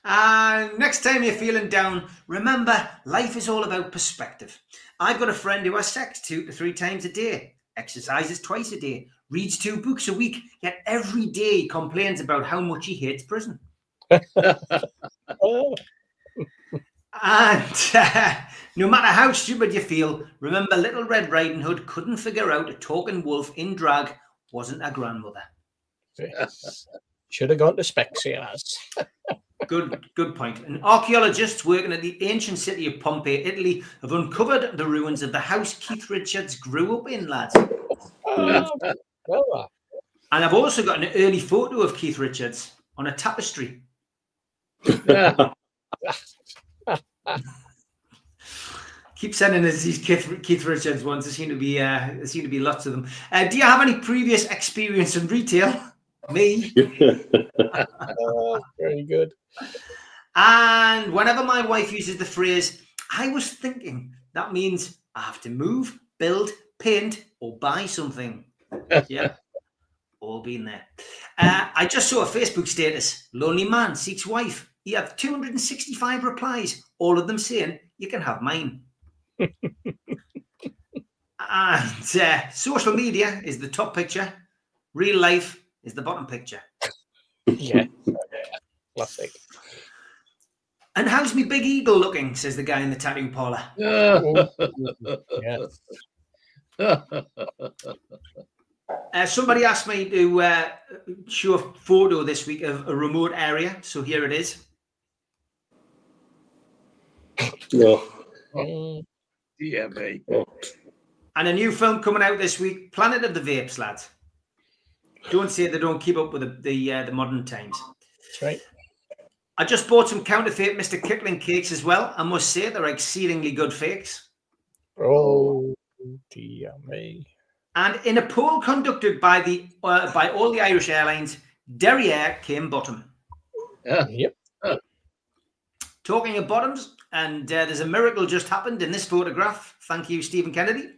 And next time you're feeling down, remember, life is all about perspective. I've got a friend who has sex 2 to 3 times a day, exercises twice a day, reads 2 books a week, yet every day complains about how much he hates prison. And no matter how stupid you feel, remember Little Red Riding Hood couldn't figure out a talking wolf in drag wasn't a grandmother. Should have gone to Specsavers. Good point. And archaeologists working at the ancient city of Pompeii, Italy, have uncovered the ruins of the house Keith Richards grew up in, lads. And I've also got an early photo of Keith Richards on a tapestry. Keep sending us these Keith Richards ones. There seem to be lots of them. Do you have any previous experience in retail? Me. Very good. And whenever my wife uses the phrase, I was thinking, that means I have to move, build, paint, or buy something. Yeah, all been there. I just saw a Facebook status. Lonely man seeks wife. He had 265 replies, all of them saying, you can have mine. And social media is the top picture. Real life is the bottom picture. Yeah. Classic. And how's me big eagle looking, says the guy in the tattoo parlor. Somebody asked me to show a photo this week of a remote area, so here it is. Yeah, mate. And a new film coming out this week, Planet of the Vapes, lads. Don't say they don't keep up with the modern times. That's right. I just bought some counterfeit Mr. Kipling cakes as well. I must say they're exceedingly good fakes. Oh, dear me. And in a poll conducted by all the Irish airlines, Derriere came bottom. Yep. Talking of bottoms, and there's a miracle just happened in this photograph. Thank you, Stephen Kennedy.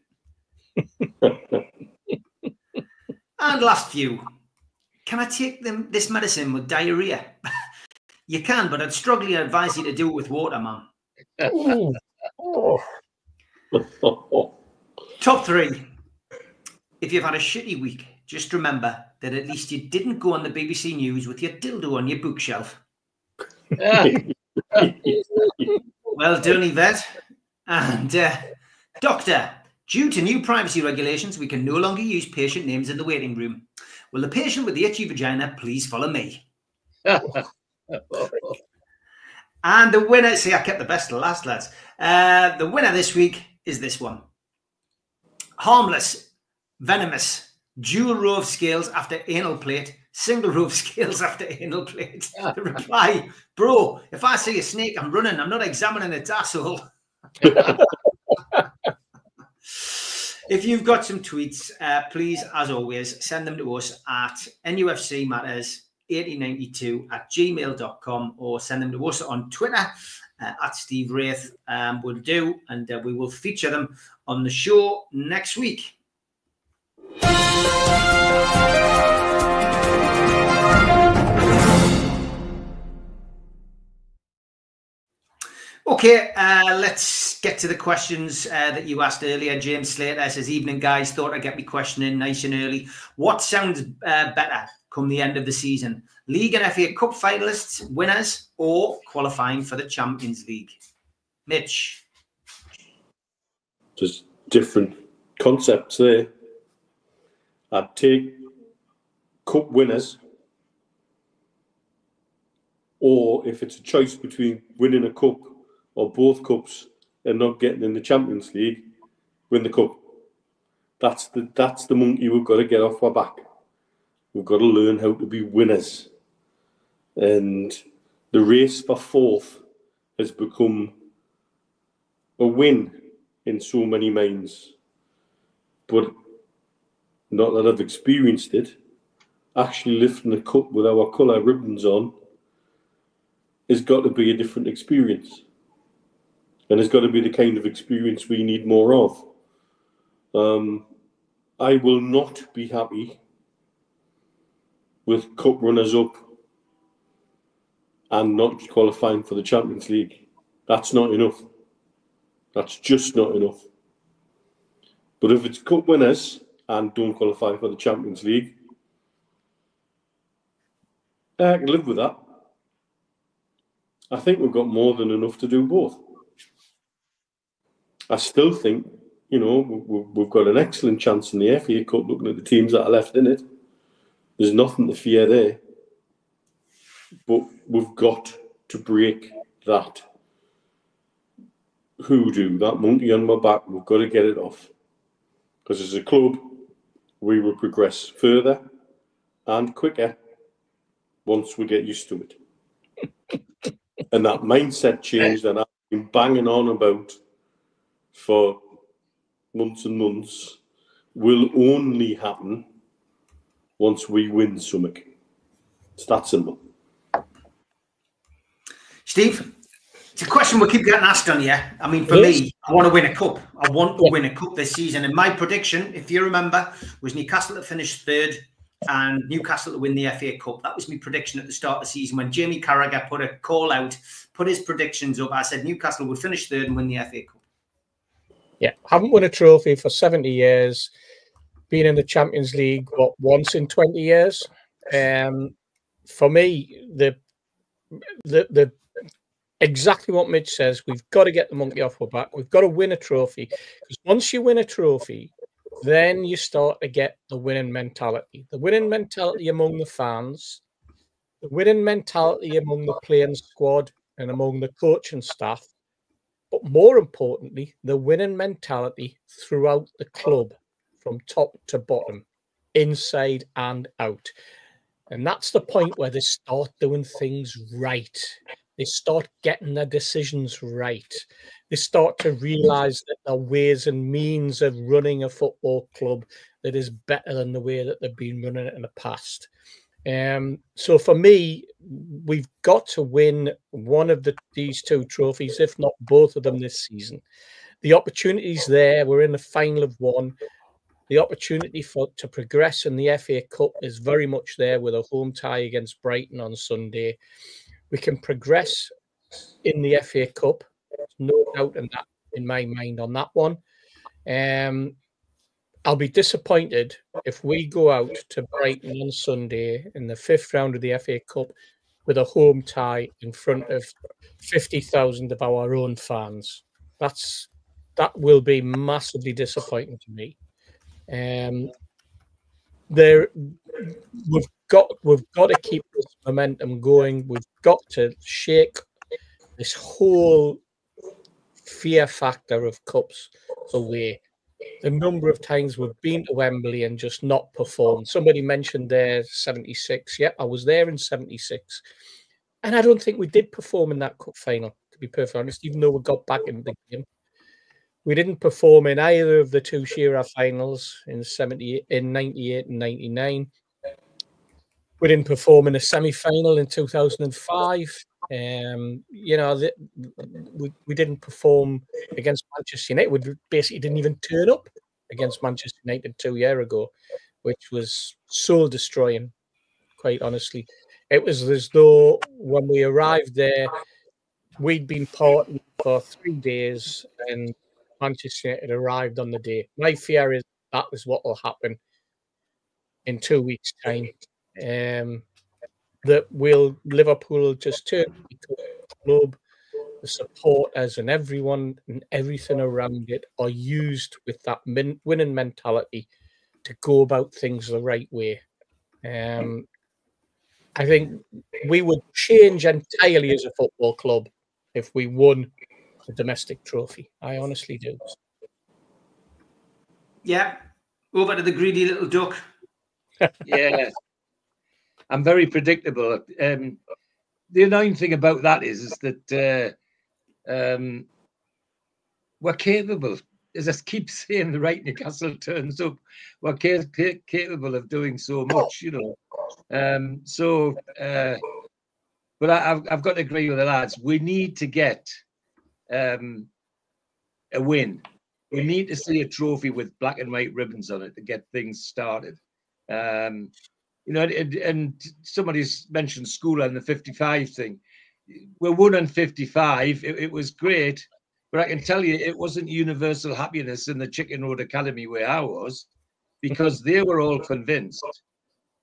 And last few. Can I take this medicine with diarrhea? You can, but I'd strongly advise you to do it with water, man. Top 3. If you've had a shitty week, just remember that at least you didn't go on the BBC News with your dildo on your bookshelf. Well done, Yvette. And Doctor, due to new privacy regulations, we can no longer use patient names in the waiting room. Will the patient with the itchy vagina please follow me? And the winner, see, I kept the best of last, lads. The winner this week is this one. Harmless, venomous, dual row of scales after anal plate, single row of scales after anal plate. The reply, bro, if I see a snake, I'm running. I'm not examining its asshole. If you've got some tweets, please, as always, send them to us at nufcmatterspodcast@gmail.com or send them to us on Twitter at Steve Wraith. We'll do, and we will feature them on the show next week. Okay, let's get to the questions that you asked earlier. James Slater says, evening, guys. Thought I'd get me question in nice and early. What sounds better come the end of the season? League and FA Cup finalists, winners, or qualifying for the Champions League? Mitch? There's different concepts there. I'd take cup winners, or if it's a choice between winning a cup or both cups and not getting in the Champions League, win the cup. That's the monkey we've got to get off our back. We've got to learn how to be winners. And the race for fourth has become a win in so many minds. But not that I've experienced it. Actually lifting the cup with our colour ribbons on has got to be a different experience. And it's got to be the kind of experience we need more of. I will not be happy with cup runners-up and not qualifying for the Champions League. That's not enough. That's just not enough. But if it's cup winners and don't qualify for the Champions League, I can live with that. I think we've got more than enough to do both. I still think, you know, we've got an excellent chance in the FA Cup looking at the teams that are left in it. There's nothing to fear there. But we've got to break that hoodoo, that monkey on my back. We've got to get it off. Because as a club, we will progress further and quicker once we get used to it. And that mindset change that I've been banging on about for months and months will only happen once we win something. It's that simple. Steve, it's a question we keep getting asked on here. I mean, for me, I want to win a cup. I want to win a cup this season. And my prediction, if you remember, was Newcastle to finish third and Newcastle to win the FA Cup. That was my prediction at the start of the season. When Jamie Carragher put a call out, put his predictions up, I said Newcastle would finish third and win the FA Cup. Yeah, haven't won a trophy for 70 years. Been in the Champions League, once in 20 years. For me, the exactly what Mitch says, we've got to get the monkey off our back. We've got to win a trophy. Because once you win a trophy, then you start to get the winning mentality. The winning mentality among the fans, the winning mentality among the playing squad and among the coaching staff, but more importantly, the winning mentality throughout the club, from top to bottom, inside and out. And that's the point where they start doing things right. They start getting their decisions right. They start to realise that there are ways and means of running a football club that is better than the way that they've been running it in the past. So for me, we've got to win one of these two trophies, if not both of them this season. The opportunity's there. We're in the final of one. The opportunity to progress in the FA Cup is very much there with a home tie against Brighton on Sunday. We can progress in the FA Cup. There's no doubt in my mind on that one. I'll be disappointed if we go out to Brighton on Sunday in the 5th round of the FA Cup with a home tie in front of 50,000 of our own fans. That will be massively disappointing to me. we've got to keep this momentum going. We've got to shake this whole fear factor of cups away. The number of times we've been to Wembley and just not performed. Somebody mentioned there 76. Yeah, I was there in 76. And I don't think we did perform in that cup final, to be perfectly honest, even though we got back in the game. We didn't perform in either of the two Shearer finals in 98 and 99. We didn't perform in a semi-final in 2005. You know, we didn't perform against Manchester United. We basically didn't even turn up against Manchester United 2 years ago, which was soul destroying, quite honestly. It was as though when we arrived there, we'd been partying for 3 days and Manchester United arrived on the day. My fear is that is what will happen in 2 weeks' time. That Liverpool just turn the club, the supporters and everyone and everything around it are used with that winning mentality to go about things the right way. I think we would change entirely as a football club if we won a domestic trophy. I honestly do. Yeah. Over to the greedy little duck. Yeah. I'm very predictable. The annoying thing about that is that we're capable. As I keep saying, the right Newcastle turns up. We're capable of doing so much, you know. But I've got to agree with the lads. We need to get a win. We need to see a trophy with black and white ribbons on it to get things started. You know, and somebody's mentioned school and the 55 thing. We won on 55. It was great, but I can tell you it wasn't universal happiness in the Chicken Road Academy where I was, because they were all convinced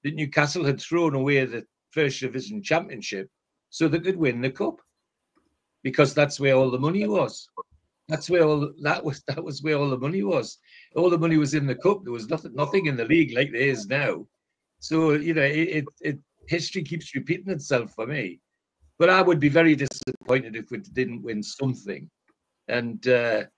that Newcastle had thrown away the First Division Championship so they could win the cup, because that's where all the money was. That's where that was where all the money was. All the money was in the cup. There was nothing in the league like there is now. So, you know, history keeps repeating itself for me. But I would be very disappointed if we didn't win something. And we'll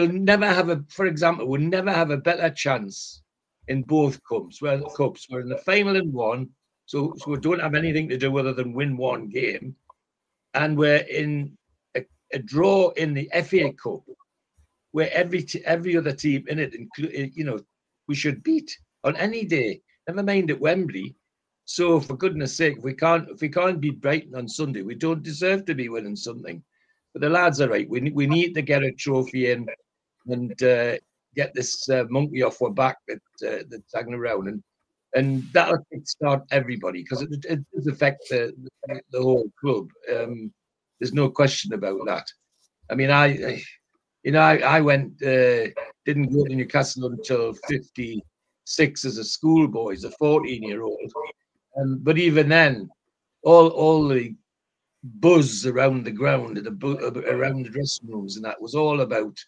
never have for example, we'll never have a better chance in both cups. We're in the final in one, so we don't have anything to do other than win one game. And we're in a draw in the FA Cup, where every other team in it, you know, we should beat on any day. Never mind at Wembley. So for goodness' sake, if we can't beat Brighton on Sunday, we don't deserve to be winning something. But the lads are right. We need to get a trophy in and get this monkey off our back that's hanging around, and that'll kickstart everybody, because it does affect the whole club. There's no question about that. I mean, I went, didn't go to Newcastle until 56 as a schoolboy, as a 14-year-old. But even then, all the buzz around the ground, around the dressing rooms, and that was all about,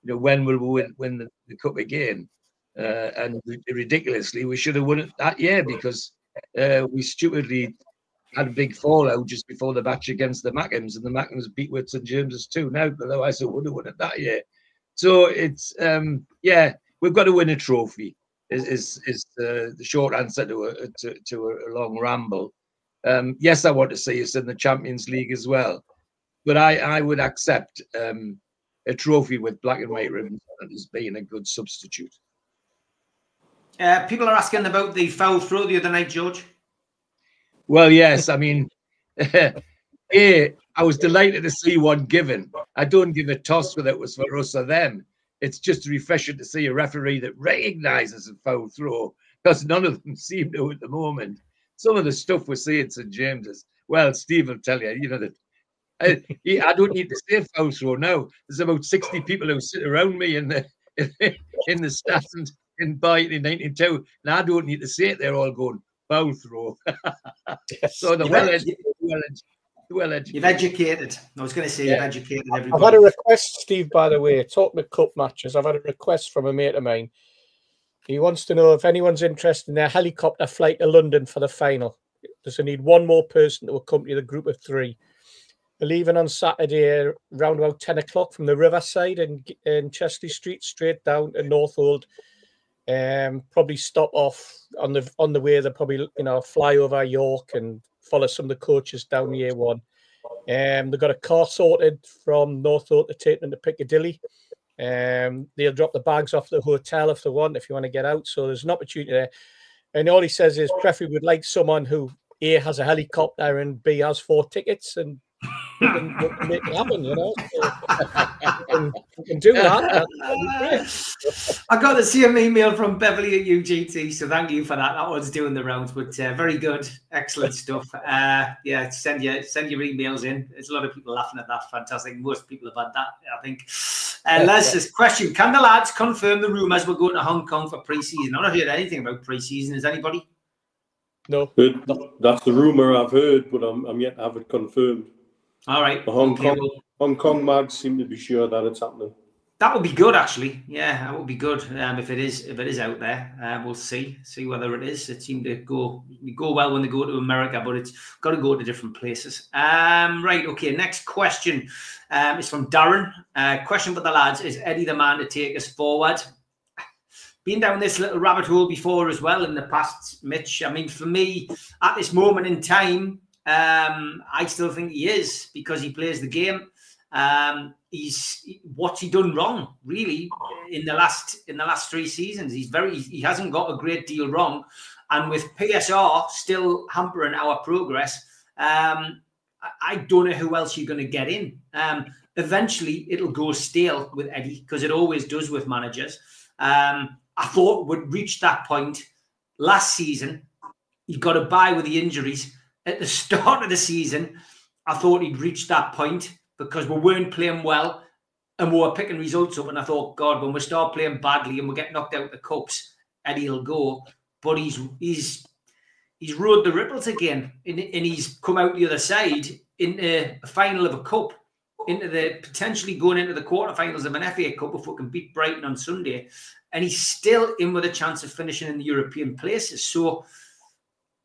you know, when will we win the cup again? And ridiculously, we should have won it that year, because we stupidly had a big fallout just before the match against the Mackems, and the Mackems beat with St James's too. Now, otherwise, I would have won it that year. So it's we've got to win a trophy. Is the short answer to a long ramble. Yes, I want to see us in the Champions League as well, but I would accept a trophy with black and white ribbons as being a good substitute. People are asking about the foul throw the other night, George. Well, yes, I mean, I was delighted to see one given. I don't give a toss whether it was for us or them. It's just refreshing to see a referee that recognises a foul throw, because none of them seem to at the moment. Some of the stuff we see at St James's, well, Steve will tell you, you know, that I don't need to say foul throw now. There's about 60 people who sit around me in the stand in Brighton in 92, and I don't need to say it. They're all going foul throw. So the Well educated. You've educated. I was going to say you've educated I've everybody. had a request, Steve, by the way, talking of cup matches. I've had a request from a mate of mine. He wants to know if anyone's interested in a helicopter flight to London for the final. Does it need one more person to accompany the group of 3? We're leaving on Saturday around about 10 o'clock from the Riverside in Chesley Street, straight down to Northolt. Probably stop off on the way. They'll probably fly over York and follow some of the coaches down the A1. They've got a car sorted from Northolt to take them to Piccadilly. They'll drop the bags off the hotel if they want, if you want to get out. So there's an opportunity there. And all he says is preferably would like someone who A, has a helicopter and B, has 4 tickets, and we can make it happen, So we can do that. I got the same email from Beverly at UGT, so thank you for that. That one's doing the rounds, but very good, excellent stuff. Send your emails in. There's a lot of people laughing at that. Fantastic. Most people have had that, I think. Les says, question: can the lads confirm the rumours we're going to Hong Kong for pre-season? I've not heard anything about pre-season. Is anybody? No. That's the rumour I've heard, but I'm yet to have it confirmed. All right. The Hong Kong mags seem to be sure that it's happening. That would be good, actually. Yeah, that would be good if it is out there. We'll see whether it is. It seemed to go well when they go to America, but it's got to go to different places. Right. Okay. Next question is from Darren. Question for the lads: is Eddie the man to take us forward? Been down this little rabbit hole before as well in the past, Mitch. I mean, for me, at this moment in time, I still think he is, because he plays the game. What's he done wrong, really, in the last 3 seasons? He hasn't got a great deal wrong, and with PSR still hampering our progress, I don't know who else you're going to get in. Eventually, it'll go stale with Eddie, because it always does with managers. I thought we'd reach that point last season. He got a bye with the injuries at the start of the season. I thought he'd reached that point because we weren't playing well and we were picking results up. And I thought, God, when we start playing badly and we get knocked out the cups, Eddie will go. But he's rode the ripples again, and he's come out the other side into a final of a cup, into the potentially going into the quarterfinals of an FA Cup if we can beat Brighton on Sunday, and he's still in with a chance of finishing in the European places. So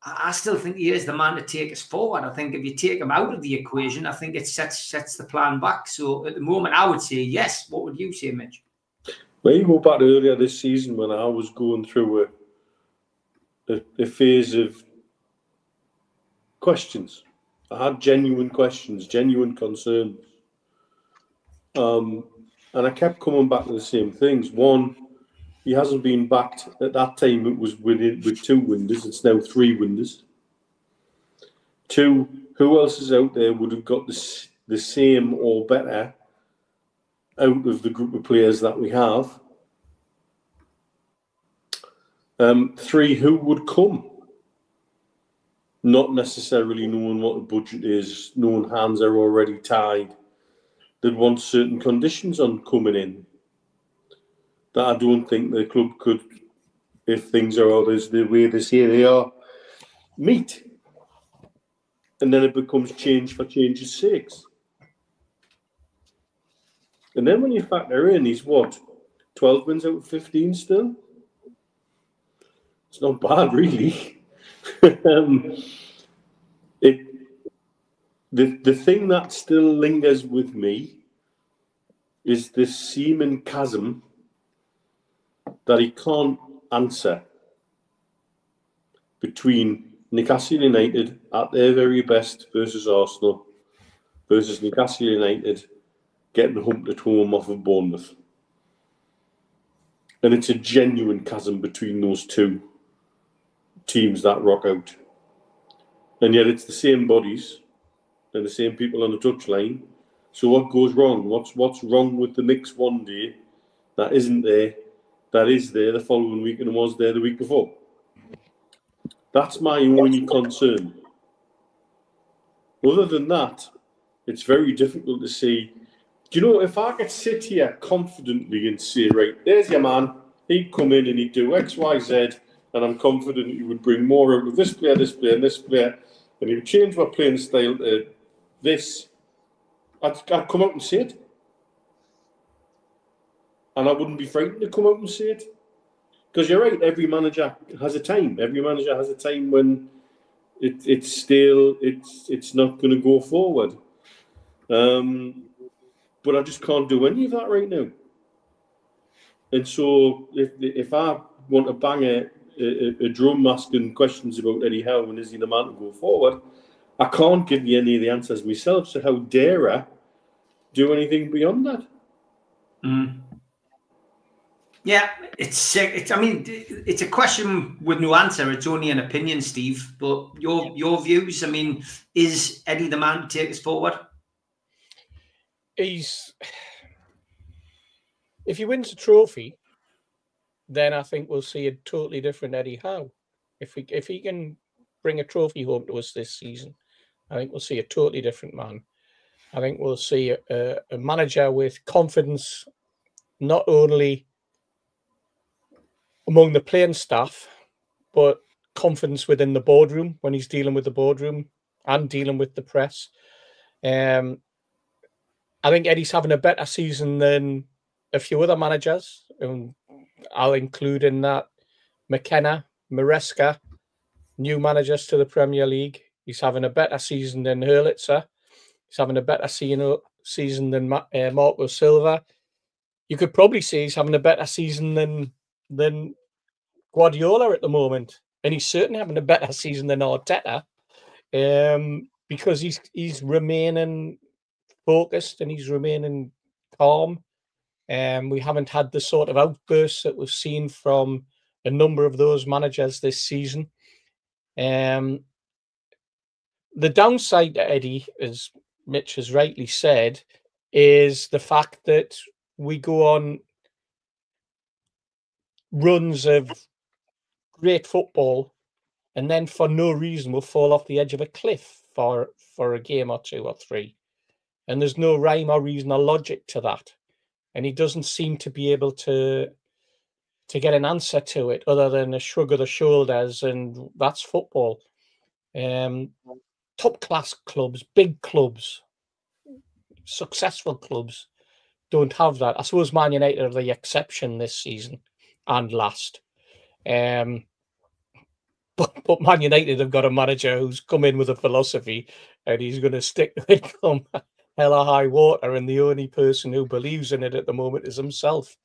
I still think he is the man to take us forward. I think if you take him out of the equation, I think it sets the plan back. So at the moment, I would say yes. What would you say, Mitch? Well, you go back earlier this season when I was going through a phase of questions. I had genuine questions, genuine concerns. And I kept coming back to the same things. One, he hasn't been backed. At that time, it was with 2 windows. It's now 3 windows. 2, who else is out there would have got the same or better out of the group of players that we have? 3, who would come? Not necessarily knowing what the budget is, knowing hands are already tied. They'd want certain conditions on coming in that I don't think the club could, if things are always the way they say they are, meet. And then it becomes change for change's sakes. And then when you factor in, he's what, 12 wins out of 15 still? It's not bad, really. The thing that still lingers with me is this seeming chasm that he can't answer between Newcastle United at their very best versus Arsenal versus Newcastle United getting humped at home off of Bournemouth. And it's a genuine chasm between those 2 teams that rock out. And yet it's the same bodies and the same people on the touchline. So what goes wrong? What's wrong with the mix one day that isn't there, that is there the following week and was there the week before? That's my only concern. Other than that, it's very difficult to see. Do you know, if I could sit here confidently and say, right, there's your man, he'd come in and he'd do X, Y, Z, and I'm confident he would bring more out of this player, and this player, and he would change my playing style to this, I'd come out and say it. And I wouldn't be frightened to come out and say it. Because you're right, every manager has a time. Every manager has a time when it's not going to go forward. But I just can't do any of that right now. And so if I want to bang a drum asking questions about Eddie Howe and is he the man to go forward, I can't give you any of the answers myself. So how dare I do anything beyond that? Mm. Yeah, it's a question with no answer. It's only an opinion, Steve. But your views. I mean, is Eddie the man to take us forward? If he wins a trophy, then I think we'll see a totally different Eddie Howe. If he can bring a trophy home to us this season, I think we'll see a totally different man. I think we'll see a manager with confidence, not only among the playing staff, but confidence within the boardroom when he's dealing with the boardroom and dealing with the press. I think Eddie's having a better season than a few other managers. I'll include in that McKenna, Maresca, new managers to the Premier League. He's having a better season than Hurlitzer. He's having a better season than Marco Silva. You could probably say he's having a better season than Guardiola at the moment. And he's certainly having a better season than Arteta, because he's remaining focused and he's remaining calm. We haven't had the sort of outbursts that we've seen from a number of those managers this season. The downside to Eddie, as Mitch has rightly said, is the fact that we go on runs of great football and then for no reason we'll fall off the edge of a cliff for a game or two or three. And there's no rhyme or reason or logic to that. And he doesn't seem to be able to get an answer to it other than a shrug of the shoulders, and that's football. Top class clubs, big clubs, successful clubs don't have that. I suppose Man United are the exception this season and last. But Man United have got a manager who's come in with a philosophy and he's going to stick to it come hell or high water, and the only person who believes in it at the moment is himself.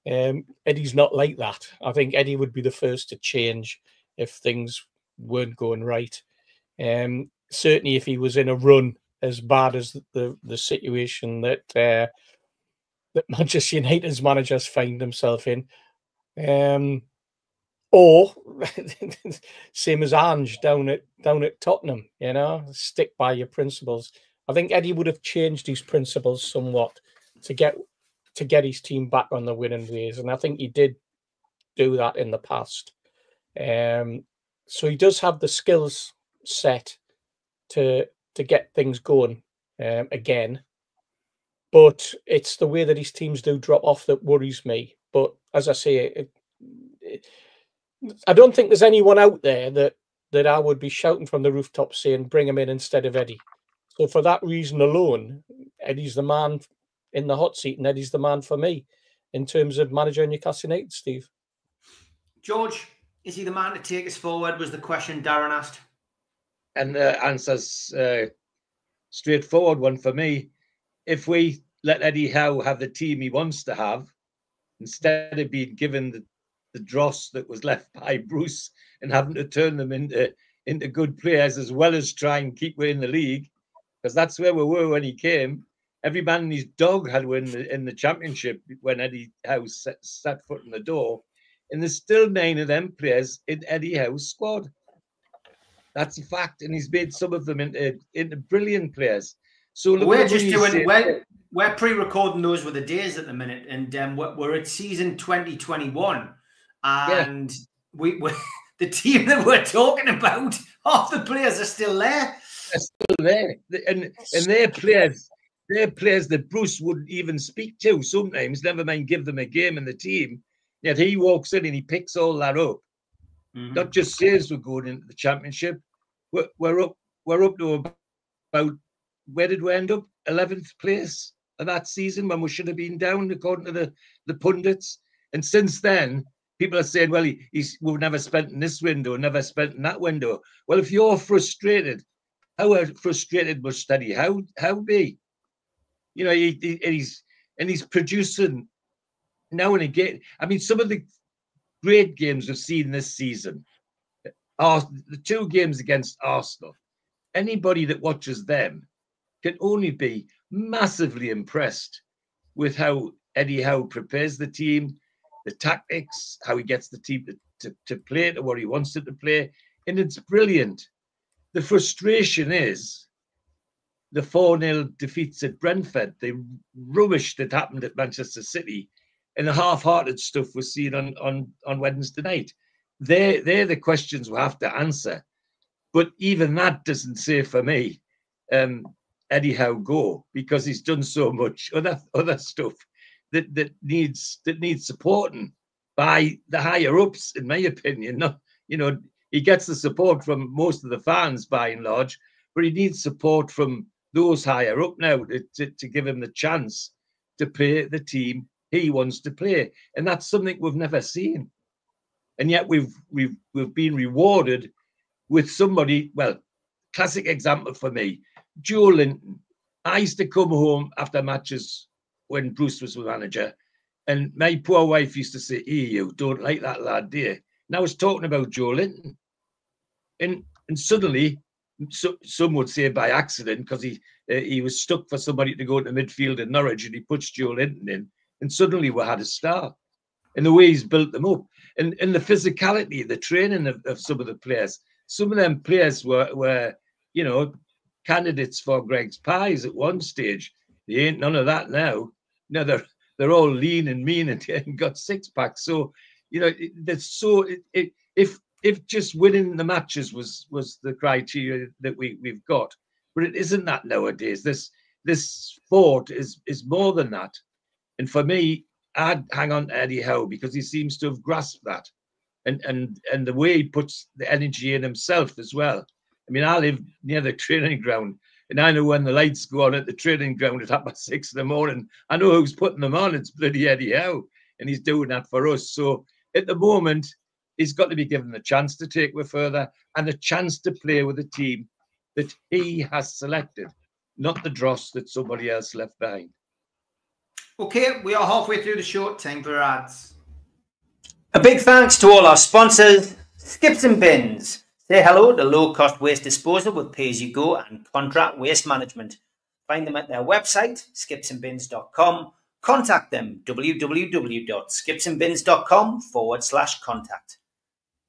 Eddie's not like that. I think Eddie would be the first to change if things weren't going right. Certainly if he was in a run as bad as the situation that Manchester United's managers find themselves in. Or same as Ange down at Tottenham, stick by your principles. I think Eddie would have changed his principles somewhat to get his team back on the winning ways, and I think he did do that in the past. So he does have the skills set to get things going again, but it's the way that his teams do drop off that worries me. But as I say, I don't think there's anyone out there that I would be shouting from the rooftops saying bring him in instead of Eddie. So for that reason alone, Eddie's the man in the hot seat, and Eddie's the man for me in terms of manager in Newcastle United, Steve. George, is he the man to take us forward, was the question Darren asked. And the answer's straightforward one for me. If we let Eddie Howe have the team he wants to have, instead of being given the dross that was left by Bruce and having to turn them into good players, as well as try and keep winning the league, because that's where we were when he came. Every man and his dog had win in the championship when Eddie Howe set foot in the door, and there's still 9 of them players in Eddie Howe's squad. That's a fact, and he's made some of them into brilliant players. So we're just doing we're pre-recording those with the days at the minute, and we're at season 2021, and we the team that we're talking about, half the players are still there. They're still there, and they're players that Bruce wouldn't even speak to sometimes, never mind give them a game in the team. Yet he walks in and he picks all that up. Mm-hmm. Not just says we're going into the championship. We're up to about where did we end up? 11th place of that season when we should have been down, according to the pundits. And since then, people are saying, well, we've never spent in this window, never spent in that window. Well, if you're frustrated, how frustrated must Eddie how be? You know, he's producing now and again. I mean, some of the great games we've seen this season are the 2 games against Arsenal. Anybody that watches them can only be massively impressed with how Eddie Howe prepares the team, the tactics, how he gets the team to play to what he wants it to play. And it's brilliant. The frustration is the 4-0 defeats at Brentford, the rubbish that happened at Manchester City, and the half-hearted stuff we're seeing on Wednesday night. They're the questions we have to answer. But even that doesn't say for me, Eddie Howe go, because he's done so much other stuff that needs supporting by the higher ups, in my opinion. Not, you know, he gets the support from most of the fans by and large, but he needs support from those higher up now to give him the chance to play the team he wants to play, and that's something we've never seen. And yet we've been rewarded with somebody. Well, classic example for me, Joe Linton. I used to come home after matches when Bruce was the manager, and my poor wife used to say, "Hey, you don't like that lad, do you?" And I was talking about Joe Linton, and suddenly, some would say by accident, because he was stuck for somebody to go to midfield in Norwich, and he puts Joe Linton in, and suddenly we had a star. And the way he's built them up, and the physicality, the training of some of the players. Some of them players were you know, candidates for Greg's Pies at one stage. They ain't none of that now. No, they're all lean and mean and got 6-packs. So, you know, if just winning the matches was the criteria that we've got, but it isn't that nowadays. This sport is more than that. And for me, I'd hang on to Eddie Howe because he seems to have grasped that, and the way he puts the energy in himself as well. I mean, I live near the training ground, and I know when the lights go on at the training ground at 6:30 in the morning, I know who's putting them on. It's bloody Eddie Howe, and he's doing that for us. So at the moment, he's got to be given the chance to take it further and a chance to play with a team that he has selected, not the dross that somebody else left behind. Okay, we are halfway through the show. Time for ads. A big thanks to all our sponsors, Skips and Bins. Say hello to low-cost waste disposal with pay-as-you-go and contract waste management. Find them at their website, skipsandbins.com. Contact them, www.skipsandbins.com/contact.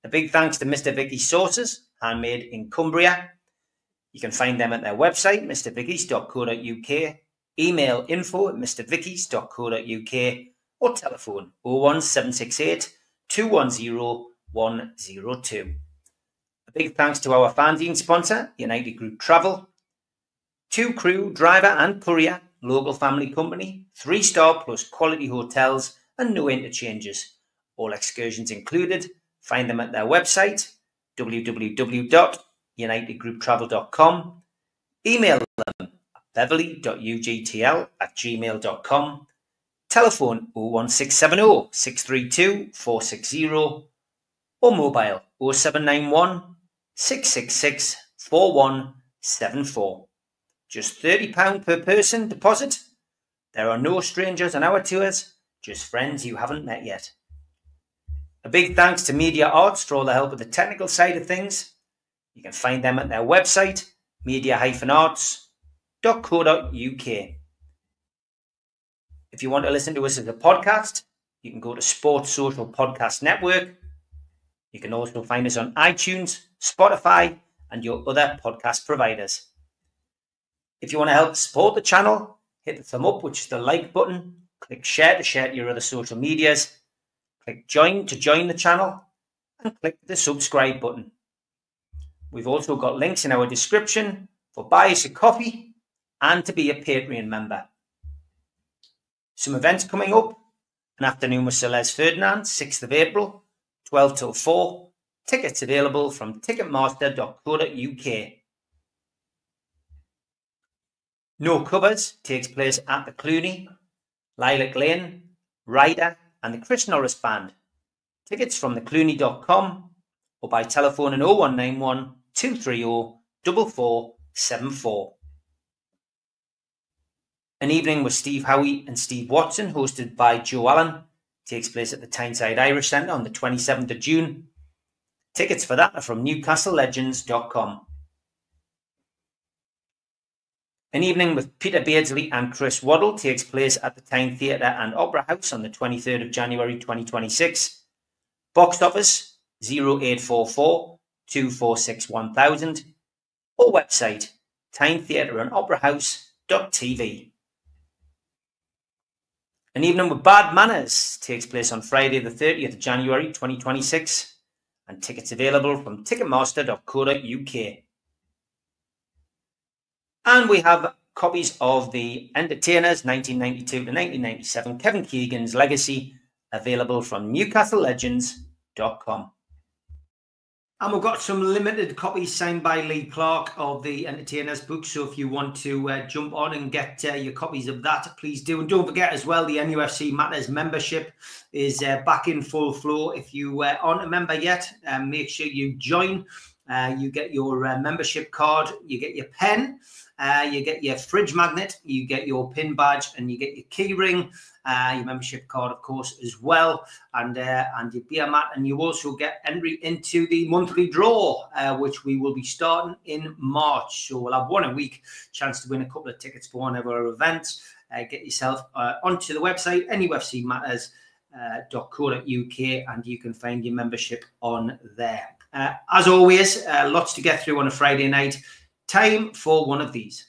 A big thanks to Mr. Vicky's Sauces, handmade in Cumbria. You can find them at their website, mrvickies.co.uk. Email info@mrvickies.co.uk or telephone 01768 210 102. A big thanks to our fanzine sponsor, United Group Travel. 2 crew, driver and courier, local family company, 3-star plus quality hotels and no interchanges. All excursions included. Find them at their website, www.unitedgrouptravel.com. Email them beverly.ugtl@gmail.com. Telephone 01670 632 460 or mobile 0791 666 4174. Just £30 per person deposit. There are no strangers on our tours, just friends you haven't met yet. A big thanks to Media Arts for all the help with the technical side of things. You can find them at their website, media-arts.co.uk. If you want to listen to us as a podcast, you can go to Sports Social Podcast Network. You can also find us on iTunes, Spotify, and your other podcast providers. If you want to help support the channel, hit the thumb up, which is the like button. Click share to share to your other social medias. Click join to join the channel. And click the subscribe button. We've also got links in our description for buy us a coffee and to be a Patreon member. Some events coming up. An afternoon with Sir Les Ferdinand, 6th of April, 12 till 4. Tickets available from ticketmaster.co.uk. No Covers takes place at the Clooney, Lilac Lane, Ryder and the Chris Norris Band. Tickets from theclooney.com or by telephone 0191 230 4474. An Evening with Steve Howie and Steve Watson, hosted by Joe Allen, takes place at the Tyneside Irish Centre on the 27th of June. Tickets for that are from newcastlelegends.com. An Evening with Peter Beardsley and Chris Waddle takes place at the Tyne Theatre and Opera House on the 23rd of January 2026. Box office 0844 246 1000 or website tynetheatreandoperahouse.tv. An Evening with Bad Manners takes place on Friday the 30th of January 2026 and tickets available from ticketmaster.co.uk. And we have copies of The Entertainers 1992 to 1997, Kevin Keegan's Legacy, available from newcastlelegends.com. And we've got some limited copies signed by Lee Clark of The Entertainers book. So if you want to jump on and get your copies of that, please do. And don't forget as well, the NUFC Matters membership is back in full flow. If you aren't a member yet, make sure you join. You get your membership card, you get your pen, you get your fridge magnet, you get your pin badge, and you get your key ring, your membership card, of course, as well, and your beer mat. And you also get entry into the monthly draw, which we will be starting in March. So we'll have one a week, chance to win a couple of tickets for one of our events. Get yourself onto the website, nufcmatterspodcast.co.uk, and you can find your membership on there. As always, lots to get through on a Friday night. Time for one of these.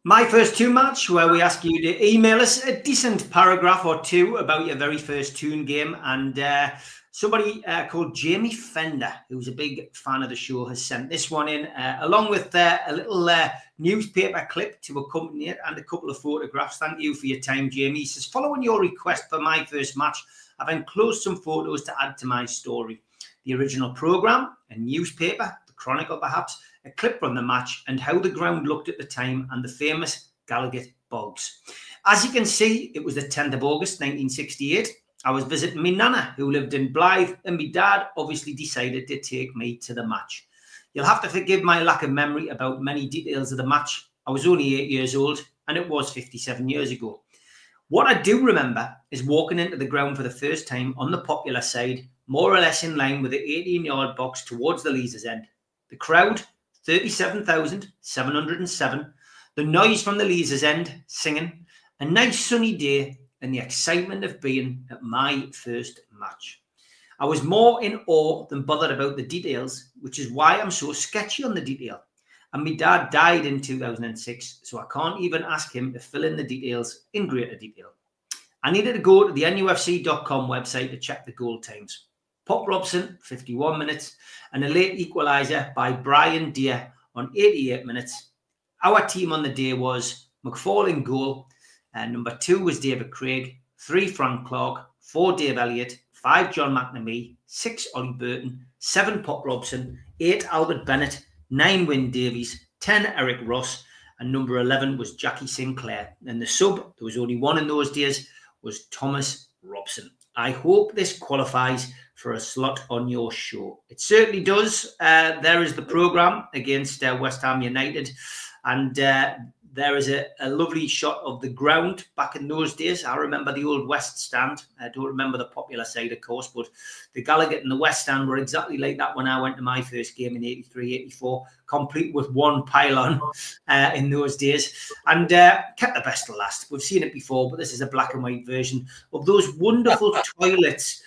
My First Tune match, where we ask you to email us a decent paragraph or two about your very first tune game. And somebody called Jamie Fender, who's a big fan of the show, has sent this one in, along with a little newspaper clip to accompany it and a couple of photographs. Thank you for your time, Jamie. He says, following your request for my first match, I've enclosed some photos to add to my story. The original programme, a newspaper, the Chronicle perhaps, a clip from the match and how the ground looked at the time and the famous Gallowgate Bogs. As you can see, it was the 10th of August 1968. I was visiting my nana who lived in Blythe, and my dad obviously decided to take me to the match. You'll have to forgive my lack of memory about many details of the match. I was only 8 years old and it was 57 years ago. What I do remember is walking into the ground for the first time on the popular side, more or less in line with the 18-yard box towards the Leazes end. The crowd, 37,707. The noise from the Leazes end, singing. A nice sunny day and the excitement of being at my first match. I was more in awe than bothered about the details, which is why I'm so sketchy on the detail. And my dad died in 2006, so I can't even ask him to fill in the details in greater detail. I needed to go to the nufc.com website to check the goal times. Pop Robson, 51 minutes, and a late equaliser by Brian Deere on 88 minutes. Our team on the day was McFall in goal, number 2 was David Craig, 3 Frank Clark, 4 Dave Elliott, 5 John McNamee, 6 Ollie Burton, 7 Pop Robson, 8 Albert Bennett, 9 Wyn Davies, 10 Eric Ross, and number 11 was Jackie Sinclair. And the sub, there was only one in those days, was Thomas Robson. I hope this qualifies for a slot on your show. It certainly does. There is the programme against West Ham United. And there is a lovely shot of the ground back in those days. I remember the old West Stand. I don't remember the popular side, of course, but the Gallowgate and the West Stand were exactly like that when I went to my first game in 83, 84, complete with one pylon in those days. And kept the best to last. We've seen it before, but this is a black and white version of those wonderful toilets.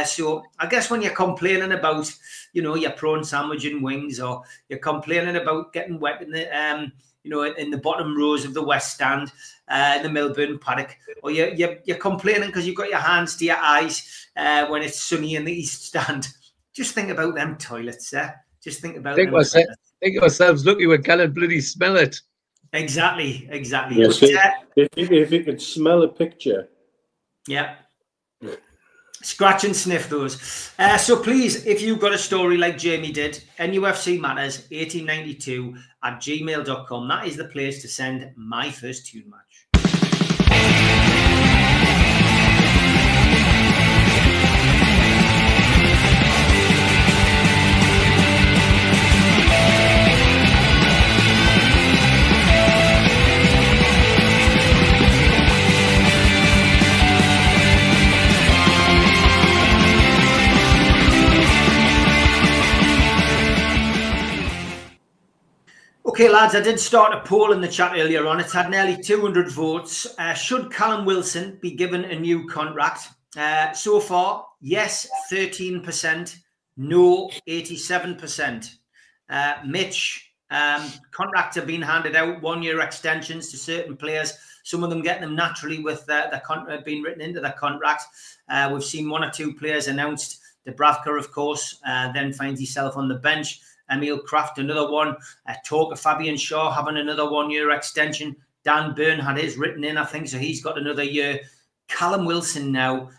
So I guess when you're complaining about, you know, your prawn sandwich and wings, or you're complaining about getting wet in the you know, in the bottom rows of the West Stand, in the Milburn paddock, or you're complaining because you've got your hands to your eyes when it's sunny in the East Stand. Just think about them toilets, Just think about them toilets. Think ourselves lucky we can't bloody smell it. Exactly. Yeah, if you could smell a picture. Yeah. Scratch and sniff those. So please, if you've got a story like Jamie did, nufcmatters1892@gmail.com. That is the place to send my first tune match. Okay, lads, I did start a poll in the chat earlier on. It's had nearly 200 votes. Should Callum Wilson be given a new contract? So far, yes, 13%, no, 87%. Mitch, contracts have been handed out, 1-year extensions to certain players. Some of them get them naturally with the contract being written into the contract. We've seen 1 or 2 players announced. Dubravka, of course, then finds himself on the bench. Emil Kraft, another one. Talk of Fabian Shaw having another 1-year extension. Dan Byrne had his written in, I think, so he's got another year. Callum Wilson now,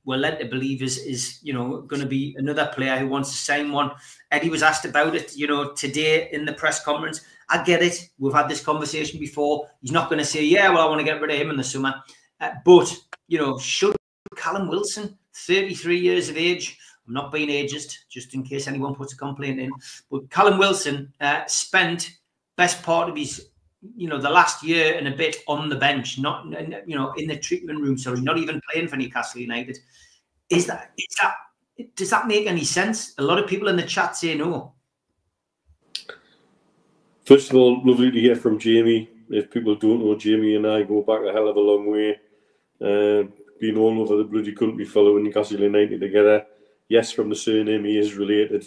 we're led to believe is you know, going to be another player who wants to sign one. Eddie was asked about it, you know, today in the press conference. I get it. We've had this conversation before. He's not going to say, yeah, well, I want to get rid of him in the summer. But, you know, should Callum Wilson, 33 years of age, I'm not being ageist, just in case anyone puts a complaint in. But Callum Wilson spent best part of his, you know, the last year and a bit on the bench, not, you know, in the treatment room. Sorry, not even playing for Newcastle United. Does that make any sense? A lot of people in the chat say no. First of all, lovely to hear from Jamie. If people don't know, Jamie and I go back a hell of a long way. Been all over the bloody country following Newcastle United together. Yes, from the surname, he is related.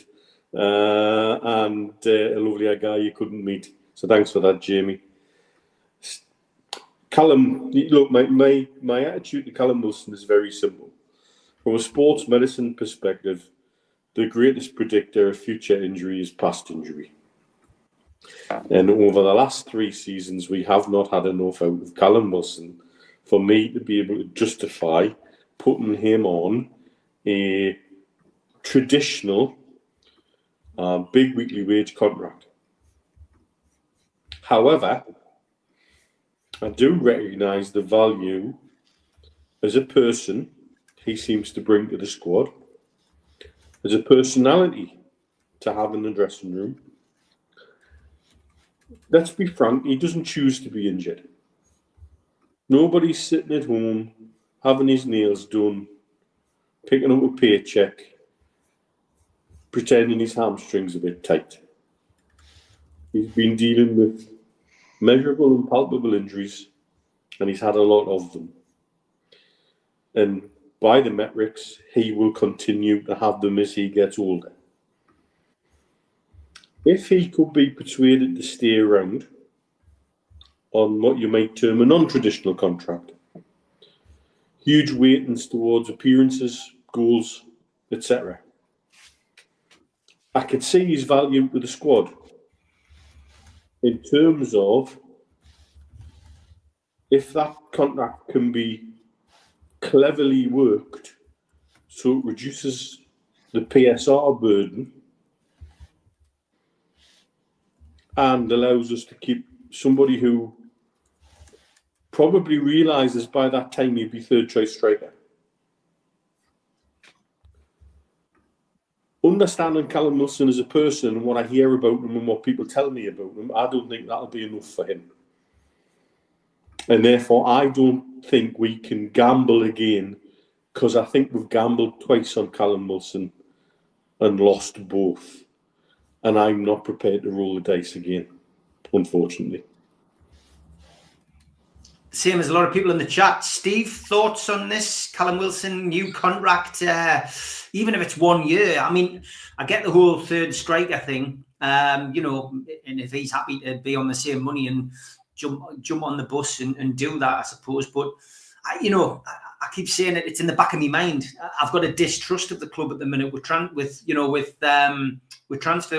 And a lovely guy you couldn't meet. So thanks for that, Jamie. Callum, look, my attitude to Callum Wilson is very simple. From a sports medicine perspective, the greatest predictor of future injury is past injury. And over the last 3 seasons, we have not had enough out of Callum Wilson for me to be able to justify putting him on a traditional big weekly wage contract. However, I do recognise the value as a person he seems to bring to the squad, as a personality to have in the dressing room. Let's be frank, he doesn't choose to be injured. Nobody's sitting at home, having his nails done, picking up a paycheck, pretending his hamstring's a bit tight. He's been dealing with measurable and palpable injuries, and he's had a lot of them. And by the metrics, he will continue to have them as he gets older. If he could be persuaded to stay around on what you might term a non-traditional contract, huge weightings towards appearances, goals, etc., I could see his value to the squad in terms of if that contract can be cleverly worked so it reduces the PSR burden and allows us to keep somebody who probably realises by that time he'd be third choice striker. Understanding Callum Wilson as a person and what I hear about him and what people tell me about him, I don't think that'll be enough for him. And therefore, I don't think we can gamble again, because I think we've gambled twice on Callum Wilson and lost both. And I'm not prepared to roll the dice again, unfortunately. Same as a lot of people in the chat. Steve, thoughts on this? Callum Wilson, new contract, even if it's 1 year. I mean, I get the whole third striker thing. You know, and if he's happy to be on the same money and jump on the bus and do that, I suppose. But you know, I keep saying it. It's in the back of my mind. I've got a distrust of the club at the minute with transfer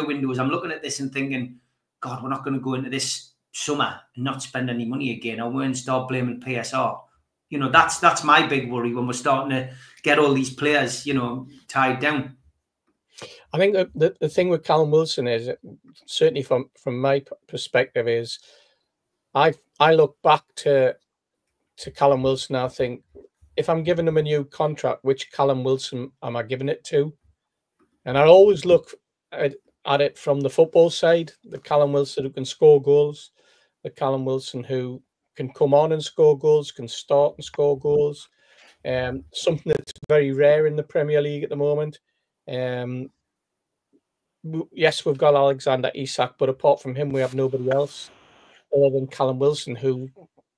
windows. I'm looking at this and thinking, God, we're not going to go into this summer and not spend any money again, or we're going to start blaming PSR. You know, that's my big worry when we're starting to get all these players, you know, tied down. I think the thing with Callum Wilson is, certainly from my perspective, is I look back to Callum Wilson. I think, if I'm giving him a new contract, which Callum Wilson am I giving it to? And I always look at it from the football side, the Callum Wilson who can score goals, the Callum Wilson who can come on and score goals, can start and score goals. Something that's very rare in the Premier League at the moment. Yes, we've got Alexander Isak, but apart from him, we have nobody else other than Callum Wilson who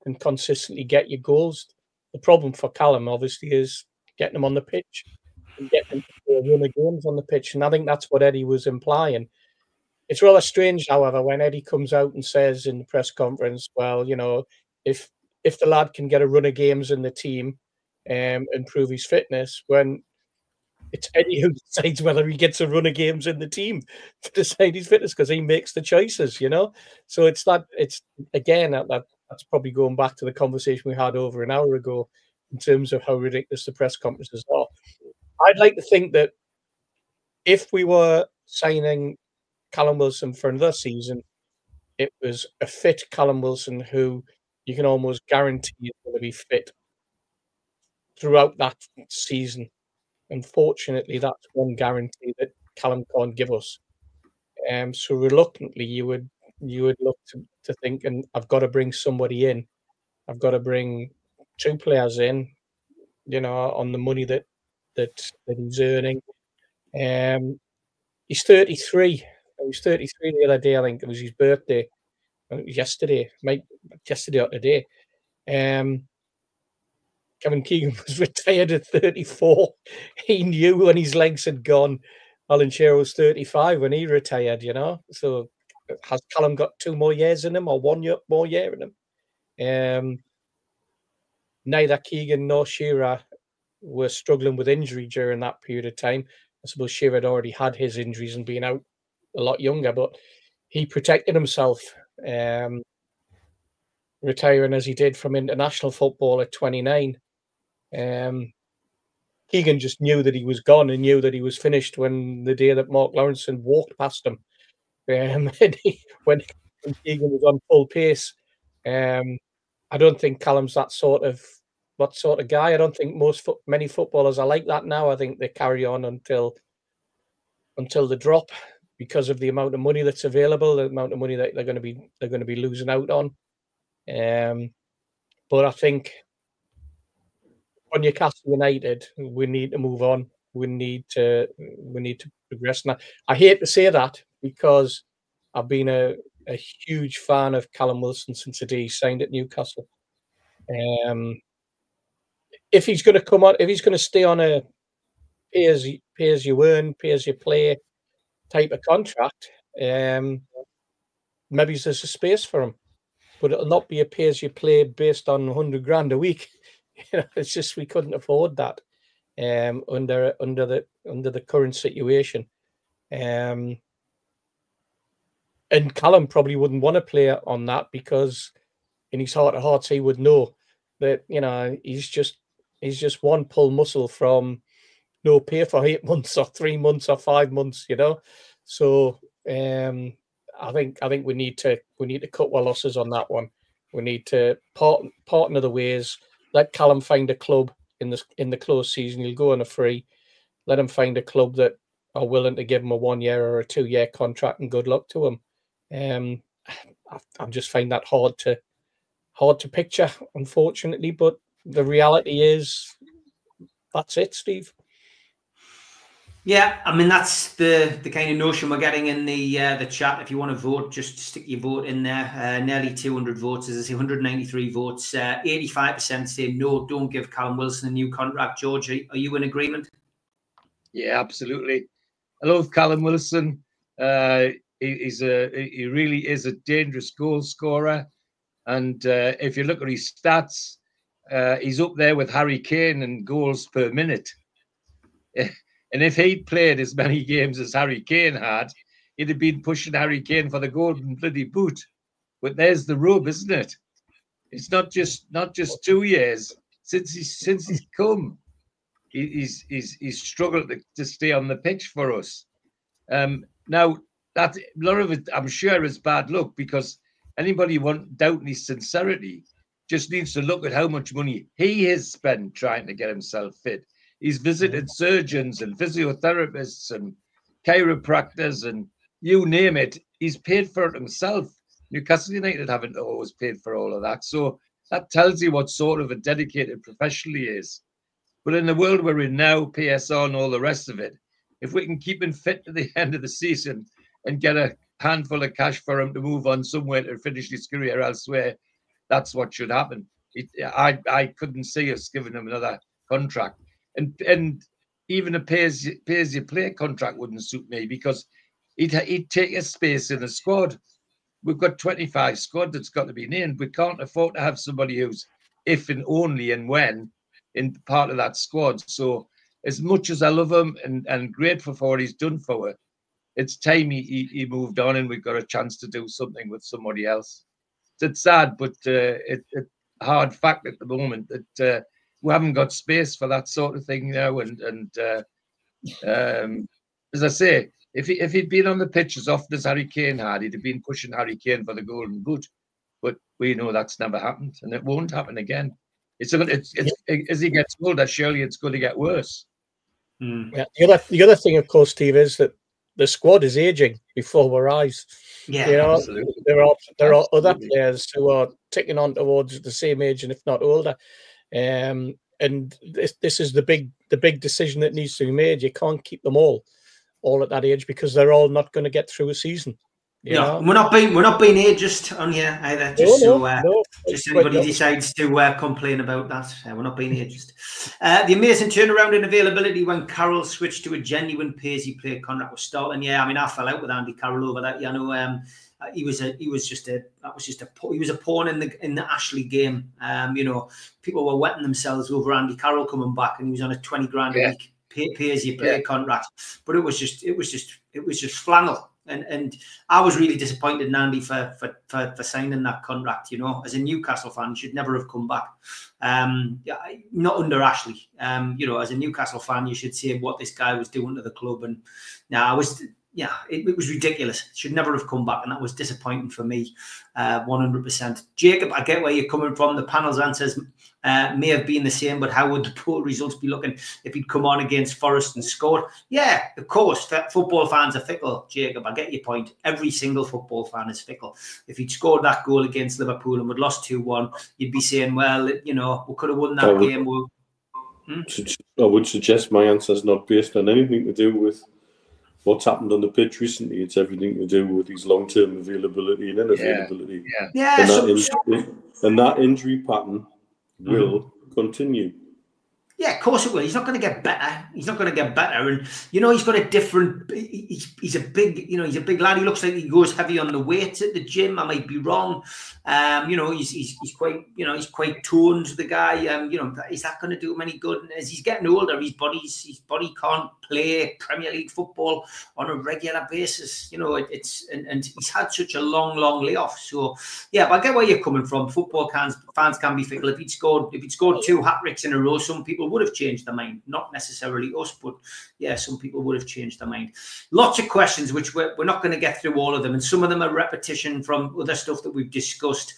can consistently get you goals. The problem for Callum, obviously, is getting him on the pitch and getting him to win the games on the pitch. And I think that's what Eddie was implying. It's rather strange, however, when Eddie comes out and says in the press conference, well, you know, if the lad can get a run of games in the team and prove his fitness, when it's Eddie who decides whether he gets a run of games in the team to decide his fitness, because he makes the choices, you know. So it's again, that's probably going back to the conversation we had over an hour ago in terms of how ridiculous the press conferences are. I'd like to think that if we were signing Callum Wilson for another season, it was a fit Callum Wilson who you can almost guarantee is going to be fit throughout that season. Unfortunately, that's one guarantee that Callum can't give us. So reluctantly, you would look to think, and I've got to bring somebody in. I've got to bring two players in, you know, on the money that he's earning. He's 33. He was 33 the other day. I think it was his birthday. It was yesterday or today. Kevin Keegan was retired at 34. He knew when his legs had gone. Alan Shearer was 35 when he retired, you know. So has Callum got 2 more years in him or 1 more year in him? Neither Keegan nor Shearer were struggling with injury during that period of time. I suppose Shearer had already had his injuries and been out a lot younger, but he protected himself, retiring as he did from international football at 29. Keegan just knew that he was gone and knew that he was finished when the day that Mark Lawrenson walked past him. When Keegan was on full pace. I don't think Callum's that sort of guy. I don't think many footballers are like that now. I think they carry on until the drop because of the amount of money that's available, the amount of money that they're going to be losing out on. But I think on Newcastle United, we need to move on. We need to progress. Now, I hate to say that because I've been a huge fan of Callum Wilson since the day he signed at Newcastle. If he's going to come on, if he's going to stay on a pay as you earn, pay as you play type of contract, maybe there's a space for him, but it'll not be a pay as you play based on 100 grand a week. You know, it's just we couldn't afford that under the current situation. And Callum probably wouldn't want to play on that because in his heart of hearts he would know that, you know, he's just one pull muscle from no pay for 8 months or 3 months or 5 months, you know. So I think we need to cut our losses on that one. We need to partner the ways. Let Callum find a club in the close season. He'll go on a free. Let him find a club that are willing to give him a 1 year or a 2 year contract, and good luck to him. I just find that hard to picture, unfortunately. But the reality is, that's it, Steve. Yeah, I mean, that's the kind of notion we're getting in the chat. If you want to vote, just stick your vote in there. Nearly 200 votes, as I say, 193 votes. 85% say no, don't give Callum Wilson a new contract. George, are you in agreement? Yeah, absolutely. I love Callum Wilson. he really is a dangerous goal scorer. And if you look at his stats, he's up there with Harry Kane in goals per minute. And if he'd played as many games as Harry Kane had, he'd have been pushing Harry Kane for the golden bloody boot. But there's the rub, isn't it? It's not just 2 years since he's come. He's struggled to stay on the pitch for us. Now that a lot of it, I'm sure, is bad luck, because anybody doubting his sincerity just needs to look at how much money he has spent trying to get himself fit. He's visited surgeons and physiotherapists and chiropractors and you name it. He's paid for it himself. Newcastle United haven't always paid for all of that. So that tells you what sort of a dedicated professional he is. But in the world we're in now, PSR and all the rest of it, if we can keep him fit to the end of the season and get a handful of cash for him to move on somewhere to finish his career elsewhere, that's what should happen. I couldn't see us giving him another contract. And even a pay-as-you-play contract wouldn't suit me, because he'd take a space in the squad. We've got 25 squad that's got to be named. We can't afford to have somebody who's if and only and when in part of that squad. So as much as I love him and grateful for what he's done for it, it's time he moved on and we've got a chance to do something with somebody else. It's sad, but it's a hard fact at the moment that we haven't got space for that sort of thing now. And as I say, if he'd been on the pitch as often as Harry Kane had, he'd have been pushing Harry Kane for the golden boot. But we know that's never happened, and it won't happen again. It's as he gets older, surely it's going to get worse. Yeah. The other thing, of course, Steve, is that the squad is aging before our eyes. Yeah, you know, absolutely. there are other players who are ticking on towards the same age, and if not older. And this is the big decision that needs to be made. You can't keep them all at that age, because they're all not going to get through a season. You know? We're not being ageist on here either. Just so anybody decides to complain about that, we're not being ageist. The amazing turnaround in availability when Carroll switched to a genuine pay-as-you-play contract with Startling. Yeah, I mean, I fell out with Andy Carroll over that. You know, he was a pawn in the Ashley game. You know, people were wetting themselves over Andy Carroll coming back, and he was on a 20 grand a week pay-as-you-play contract. But it was just flannel. And I was really disappointed in Andy for signing that contract. You know, as a Newcastle fan, he should never have come back. Not under Ashley. You know, as a Newcastle fan, you should see what this guy was doing to the club. And now it was ridiculous. Should never have come back, and that was disappointing for me, 100%. Jacob, I get where you're coming from. The panel's answers may have been the same, but how would the poll results be looking if he'd come on against Forest and scored? Yeah, of course. Football fans are fickle, Jacob. I get your point. Every single football fan is fickle. If he'd scored that goal against Liverpool and we'd lost 2-1, you'd be saying, well, you know, we could have won that game. I would suggest my answer is not based on anything to do with what's happened on the pitch recently. It's everything to do with his long-term availability and unavailability. And that injury pattern will continue. Yeah, of course it will. He's not going to get better. He's not going to get better. And, you know, he's got a different... He's a big, you know, he's a big lad. He looks like he goes heavy on the weights at the gym. I might be wrong. You know, he's quite, you know, he's quite toned, the guy. You know, is that going to do him any good? And as he's getting older, his body can't play Premier League football on a regular basis. You know, and he's had such a long layoff. So, yeah, but I get where you're coming from. Football fans can be fickle. If he'd scored 2 hat-tricks in a row, some people would have changed their mind. Not necessarily us, but yeah, some people would have changed their mind. Lots of questions, which we're not going to get through all of them, and some of them are repetition from other stuff that we've discussed.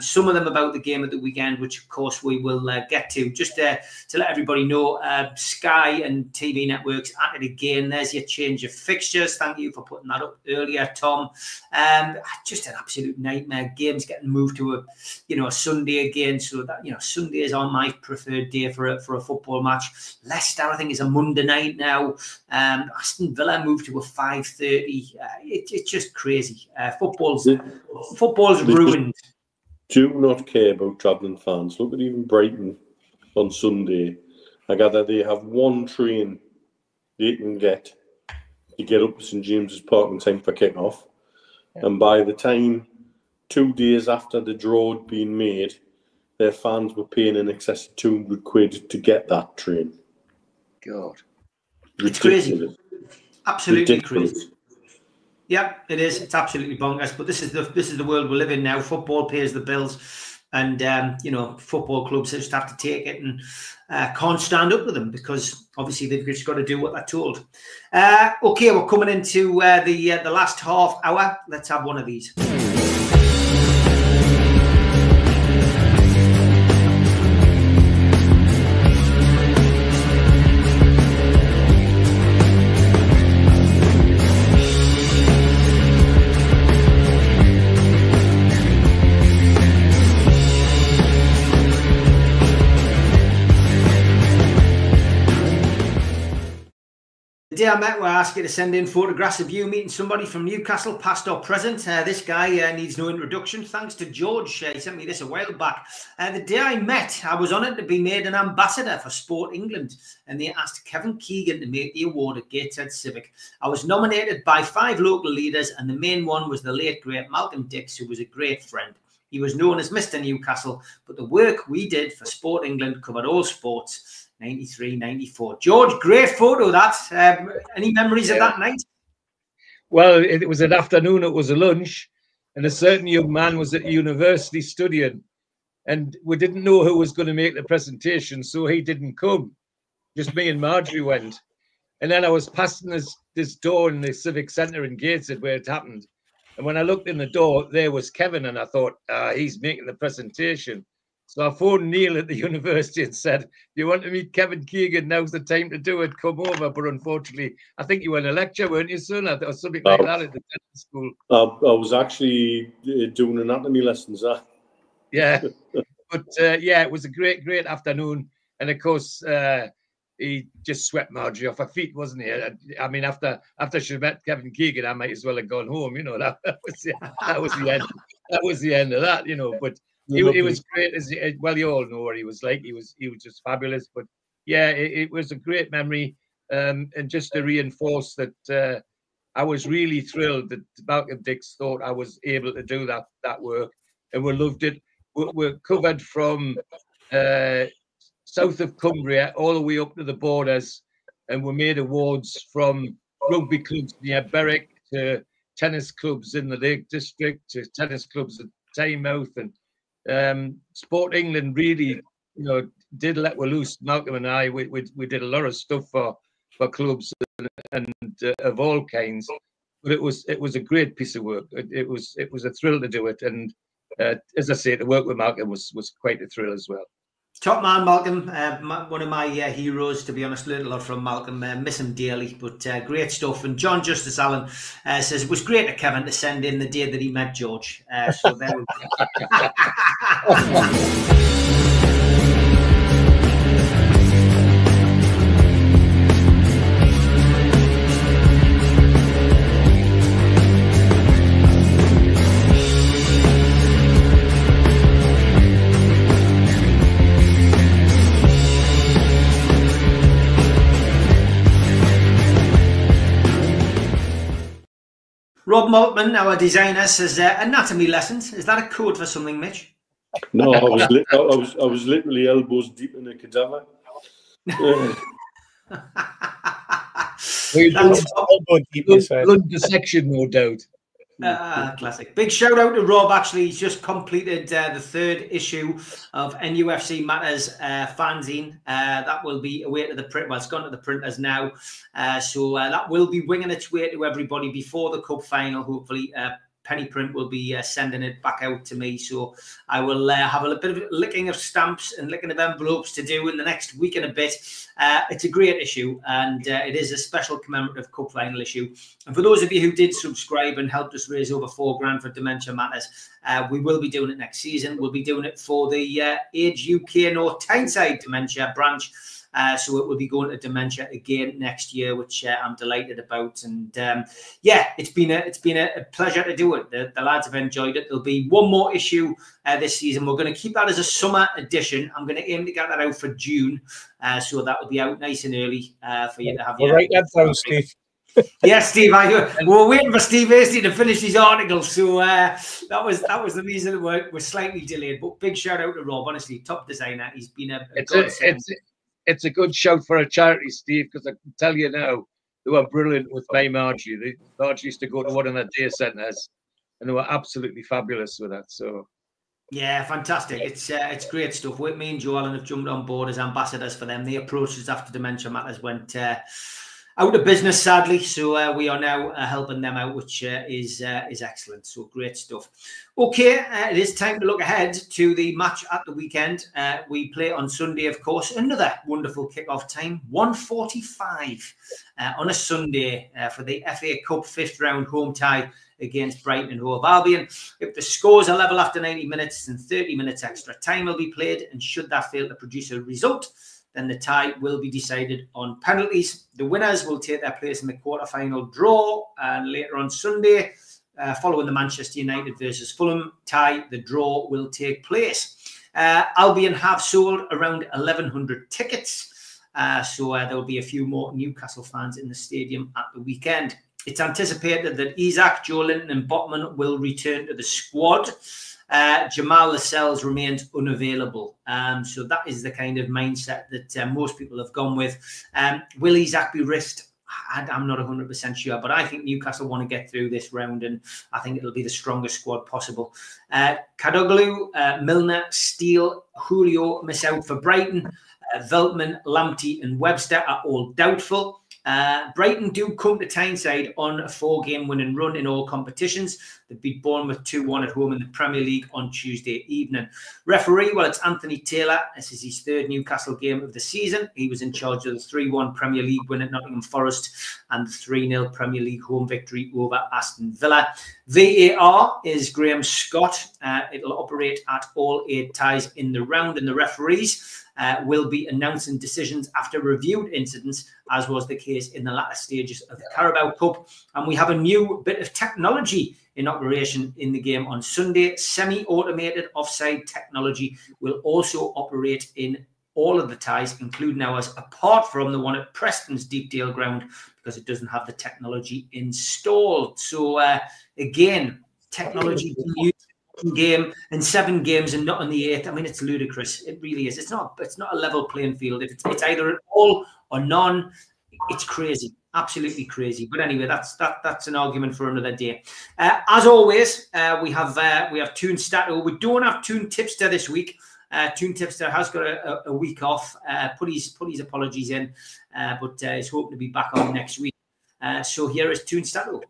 Some of them about the game at the weekend, which of course we will get to. Just to let everybody know, Sky and TV networks at it again. There's your change of fixtures. Thank you for putting that up earlier, Tom. Just an absolute nightmare. Games getting moved to a Sunday again, so that, you know, Sundays are my preferred day for a football match. Leicester, I think, is a Monday night now. Aston Villa moved to a 5:30. It's just crazy. Football's ruined. Do not care about travelling fans. Look at even Brighton on Sunday. I gather they have one train they can get to get up to St James's Park in time for kick-off. And by the time 2 days after the draw had been made, their fans were paying in excess of 200 quid to get that train. God. It's crazy. Absolutely crazy. Yeah, it is. It's absolutely bonkers. But this is the world we live in now. Football pays the bills, and you know, football clubs just have to take it and can't stand up to them because obviously they've just got to do what they're told. Okay, we're coming into the last half hour. Let's have one of these. The day I met, where I asked you to send in photographs of you meeting somebody from Newcastle, past or present. This guy needs no introduction. Thanks to George. He sent me this a while back. The day I met, I was honoured to be made an ambassador for Sport England, and they asked Kevin Keegan to make the award at Gateshead Civic. I was nominated by 5 local leaders, and the main one was the late, great Malcolm Dix, who was a great friend. He was known as Mr. Newcastle, but the work we did for Sport England covered all sports. 93, 94. George, great photo that. Any memories of that night? Well, it was an afternoon, it was a lunch, and a certain young man was at university studying, and we didn't know who was going to make the presentation, so he didn't come. Just me and Marjorie went. And then I was passing this door in the Civic Centre in Gateshead where it happened. And when I looked in the door, there was Kevin, and I thought, he's making the presentation. So I phoned Neil at the university and said, "Do you want to meet Kevin Keegan? Now's the time to do it. Come over." But unfortunately, I think you were in a lecture, weren't you, son? Or something like that at the dental school. I was actually doing anatomy lessons. Yeah. But yeah, it was a great, great afternoon. And of course, he just swept Marjorie off her feet, wasn't he? I mean, after she met Kevin Keegan, I might as well have gone home. You know, that was the end. That was the end of that. You know, but. He was great. Well, you all know what he was like. He was just fabulous. But yeah, it was a great memory. And just to reinforce that, I was really thrilled that Malcolm Dix thought I was able to do that work, and we loved it. We're covered from south of Cumbria all the way up to the borders, and we made awards from rugby clubs near Berwick to tennis clubs in the Lake District to tennis clubs at Tynemouth, and Sport England really, you know, did let we loose. Malcolm and I, we did a lot of stuff for clubs and of all kinds. But it was a great piece of work. It was a thrill to do it, and as I say, to work with Malcolm was quite a thrill as well. Top man, Malcolm. One of my heroes, to be honest. Learned a lot from Malcolm. Miss him dearly, but great stuff. And John Justice Allen says it was great of Kevin to send in the day that he met George. So there we go. Rob Maltman, our designer, says anatomy lessons. Is that a code for something, Mitch? No, I was literally elbows deep in a cadaver. Blood dissection, no doubt. Classic. Big shout out to Rob. Actually, he's just completed the 3rd issue of NUFC Matters fanzine. That will be away to the print. Well, it's gone to the printers now. So that will be winging its way to everybody before the cup final. Hopefully, Penny Print will be sending it back out to me. So I will have a bit of licking of stamps and licking of envelopes to do in the next week and a bit. It's a great issue, and it is a special commemorative cup final issue. And for those of you who did subscribe and helped us raise over £4,000 for Dementia Matters, we will be doing it next season. We'll be doing it for the Age UK North Tyneside Dementia branch. So it will be going to Dementia again next year, which I'm delighted about. And yeah, it's been a pleasure to do it. The lads have enjoyed it. There'll be one more issue this season. We're going to keep that as a summer edition. I'm going to aim to get that out for June, so that will be out nice and early for you to have. Well, right, that down, Steve. Yes, Steve. We were waiting for Steve Hasty to finish his article, so that was the reason we're slightly delayed. But big shout out to Rob, honestly, top designer. He's been a it's a good shout for a charity, Steve, because I can tell you now, they were brilliant with my Margie. Margie used to go to one of their day centres, and they were absolutely fabulous with that. So. Yeah, fantastic. It's great stuff. Me and Joe Allen have jumped on board as ambassadors for them. They approached us after Dementia Matters went out of business, sadly. So we are now helping them out, which is excellent. So great stuff. Okay, it is time to look ahead to the match at the weekend. We play on Sunday, of course. Another wonderful kickoff time, 1:45 on a Sunday for the FA Cup 5th round home tie against Brighton and Hove Albion. If the scores are level after 90 minutes and 30 minutes extra time will be played, and should that fail to produce a result, then the tie will be decided on penalties. The winners will take their place in the quarter-final draw, and later on Sunday, following the Manchester United versus Fulham tie, the draw will take place. Albion have sold around 1,100 tickets, so there will be a few more Newcastle fans in the stadium at the weekend. It's anticipated that Isak, Joe Linton and Botman will return to the squad. Jamal Lascelles remains unavailable. So that is the kind of mindset that most people have gone with. Will Isak be risked? I'm not 100% sure, but I think Newcastle want to get through this round, and I think it'll be the strongest squad possible. Kadoglu, Milner, Steele, Julio miss out for Brighton. Veltman, Lamptey and Webster are all doubtful. Brighton do come to Tyneside on a 4-game winning run in all competitions. They beat Bournemouth 2-1 at home in the Premier League on Tuesday evening. Referee, well, it's Anthony Taylor. This is his 3rd Newcastle game of the season. He was in charge of the 3-1 Premier League win at Nottingham Forest and the 3-0 Premier League home victory over Aston Villa. VAR is Graham Scott. It'll operate at all 8 ties in the round, and the referees will be announcing decisions after reviewed incidents, as was the case in the latter stages of the Carabao Cup. And we have a new bit of technology in operation in the game on Sunday. Semi-automated offside technology will also operate in all of the ties, including ours, apart from the one at Preston's Deepdale ground, because it doesn't have the technology installed. So again, technology used game in 7 games and not on the 8th. I mean, it's ludicrous. It really is. It's not a level playing field. If it's either at all or none, it's crazy. Absolutely crazy. But anyway, that's an argument for another day. As always, we have Toon Stato. We don't have Toon Tipster this week. Toon Tipster has got a week off. Put his apologies in, but is hoping to be back on next week. So here is Toon Stato.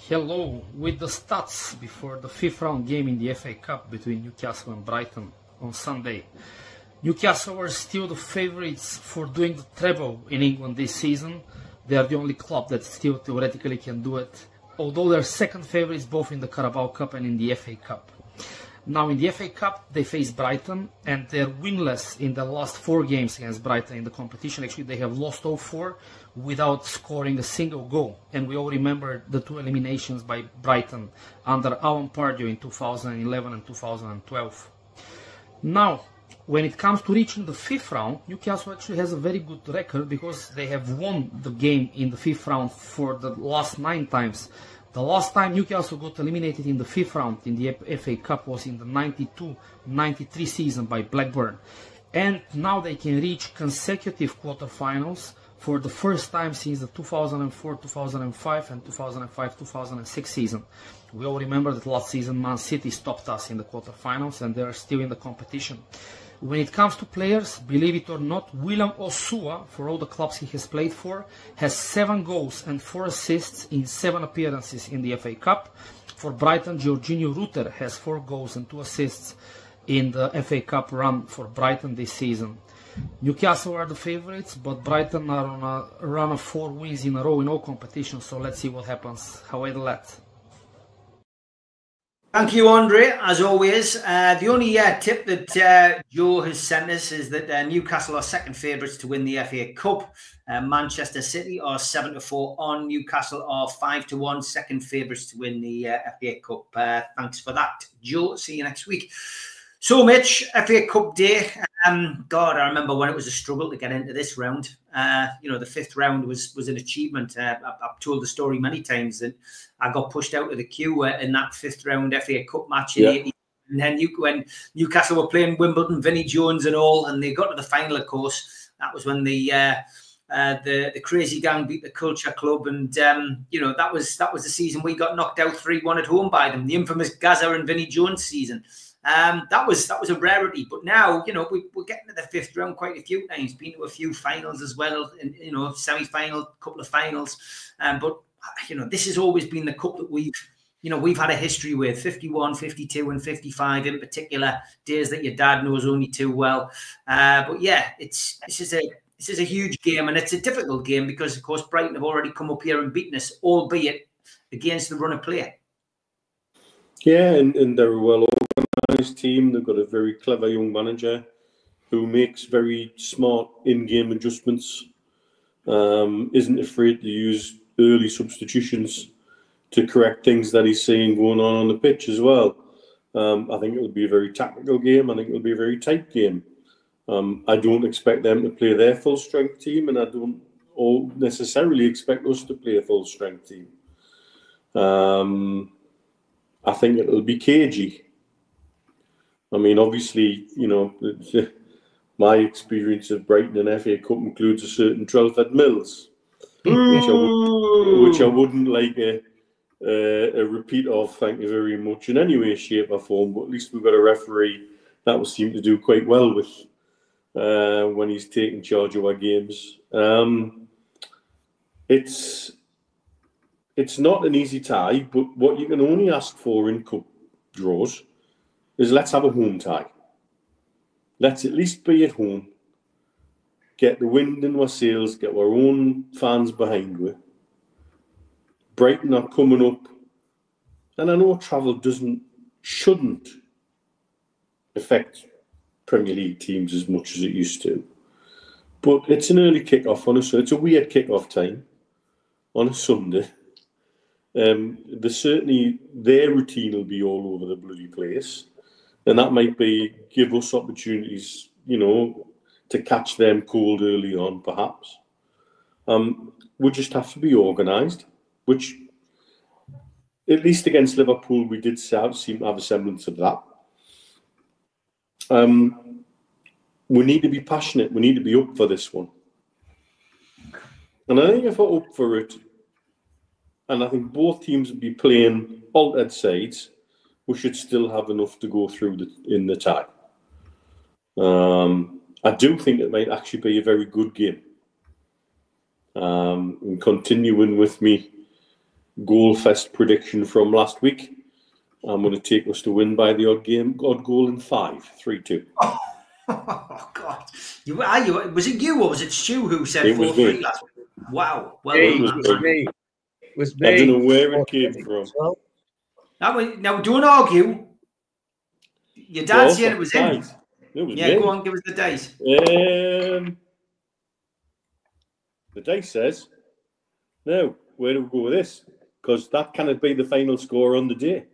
Hello, with the stats before the 5th round game in the FA Cup between Newcastle and Brighton on Sunday. Newcastle are still the favourites for doing the treble in England this season. They are the only club that still theoretically can do it, although they're second favourites both in the Carabao Cup and in the FA Cup. Now in the FA Cup they face Brighton, and they're winless in the last 4 games against Brighton in the competition. Actually, they have lost all 4 without scoring a single goal. And we all remember the 2 eliminations by Brighton under Alan Pardew in 2011 and 2012. Now, when it comes to reaching the 5th round, Newcastle actually has a very good record, because they have won the game in the 5th round for the last 9 times. The last time Newcastle got eliminated in the 5th round in the FA Cup was in the 92-93 season by Blackburn. And now they can reach consecutive quarterfinals for the first time since the 2004-2005 and 2005-2006 season. We all remember that last season Man City stopped us in the quarterfinals, and they are still in the competition. When it comes to players, believe it or not, William Osua, for all the clubs he has played for, has 7 goals and 4 assists in 7 appearances in the FA Cup. For Brighton, Jorginho Rutter has 4 goals and 2 assists in the FA Cup run for Brighton this season. Newcastle are the favourites, but Brighton are on a run of 4 wins in a row in all competitions, so let's see what happens. How it let. Thank you, Andre, as always. The only tip that Joe has sent us is that Newcastle are second favourites to win the FA Cup. Manchester City are 7-4 on. Newcastle are 5-1, second favourites to win the FA Cup. Thanks for that, Joe. See you next week. So, Mitch, FA Cup day. God, I remember when it was a struggle to get into this round. The fifth round was an achievement. I've told the story many times that I got pushed out of the queue in that fifth round FA Cup match in 80. And then when Newcastle were playing Wimbledon, Vinnie Jones and all, and they got to the final, of course, that was when the Crazy Gang beat the Culture Club, and that was the season we got knocked out 3-1 at home by them, the infamous Gaza and Vinnie Jones season. That was a rarity, but now we're getting to the fifth round quite a few times. Been to a few finals as well, and semi-final, couple of finals. But this has always been the cup that we've had a history with. 51, 52, and 55 in particular, days that your dad knows only too well. But yeah, this is a huge game, and it's a difficult game because, of course, Brighton have already come up here and beaten us, albeit against the run of play. Yeah, and they're a well-organised team. They've got a very clever young manager who makes very smart in-game adjustments, isn't afraid to use early substitutions to correct things that he's seeing going on the pitch as well. I think it'll be a very tactical game. I think it'll be a very tight game. I don't expect them to play their full-strength team, and I don't necessarily expect us to play a full-strength team. I think it'll be cagey. I mean, obviously, my experience of Brighton and FA Cup includes a certain Trelford Mills, which I wouldn't like a repeat of, thank you very much, in any way, shape or form. But at least we've got a referee that will seem to do quite well with when he's taking charge of our games. It's not an easy tie, but what you can only ask for in cup draws is let's have a home tie. Let's at least be at home, get the wind in our sails, get our own fans behind us. Brighton are coming up, and I know travel shouldn't affect Premier League teams as much as it used to, but it's an early kick-off on us, so it's a weird kick-off time on a Sunday. Certainly their routine will be all over the bloody place, and that might give us opportunities, to catch them cold early on, perhaps. We just have to be organised, which, at least against Liverpool, we did seem to have a semblance of that. We need to be passionate. We need to be up for this one. And I think if we're up for it, and I think both teams will be playing altered sides, we should still have enough to go through in the tie. I do think it might actually be a very good game. And continuing with me goal fest prediction from last week, I'm going to take us to win by the odd goal in 5, 3-2. Oh God! Was it you or was it Stu who said 4-3 last week? Wow! Well, it was me. It was me. I don't know where it came from. Now don't argue. Your dad said it was him. Me. Go on, give us the dice. The dice says, now, where do we go with this? Because that cannot be the final score on the day.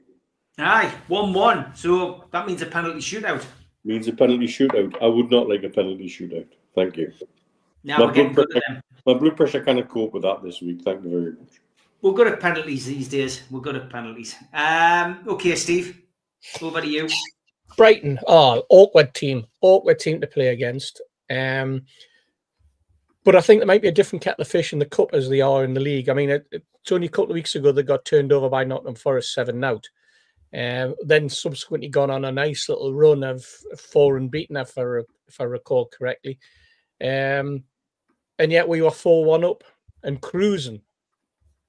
Aye, 1-1. So that means a penalty shootout. Means a penalty shootout. I would not like a penalty shootout. Thank you. Now my blood pressure cannot cope with that this week. Thank you very much. We're good at penalties these days. We're good at penalties. Okay, Steve, over to you. Brighton, awkward team to play against. But I think there might be a different kettle of fish in the cup as they are in the league. I mean, it's only a couple of weeks ago they got turned over by Nottingham Forest 7-0. Then subsequently gone on a nice little run of 4 unbeaten, if I recall correctly. And yet we were 4-1 up and cruising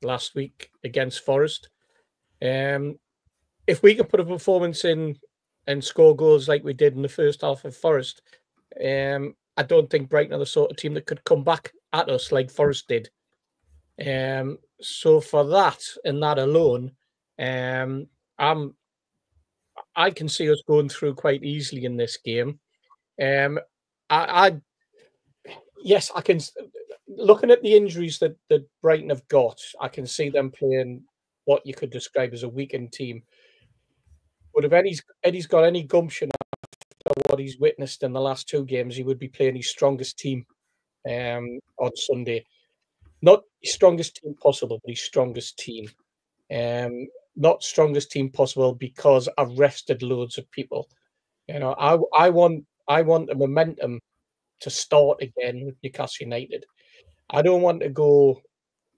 last week against Forest. If we can put a performance in and score goals like we did in the first half of Forest, I don't think Brighton are the sort of team that could come back at us like Forest did. So for that and that alone, I'm I can see us going through quite easily in this game. Yes, I can. Looking at the injuries that Brighton have got, I can see them playing what you could describe as a weakened team. But if Eddie's got any gumption after what he's witnessed in the last 2 games, he would be playing his strongest team on Sunday. Not his strongest team possible, but his strongest team. Not strongest team possible because I've rested loads of people. You know, I want the momentum to start again with Newcastle United. I don't want to go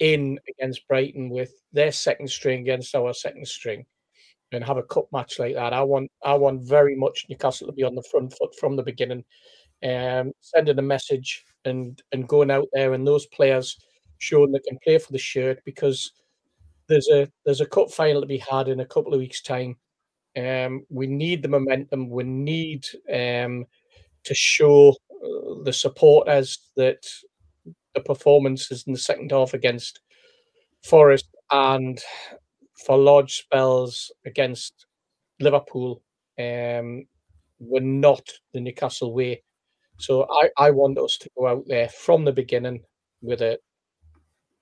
in against Brighton with their second string against our second string and have a cup match like that. I want very much Newcastle to be on the front foot from the beginning, sending a message and going out there and those players showing they can play for the shirt, because there's a cup final to be had in a couple of weeks' time. We need the momentum. We need to show the supporters that the performances in the second half against Forest and for large spells against Liverpool were not the Newcastle way. So I want us to go out there from the beginning with a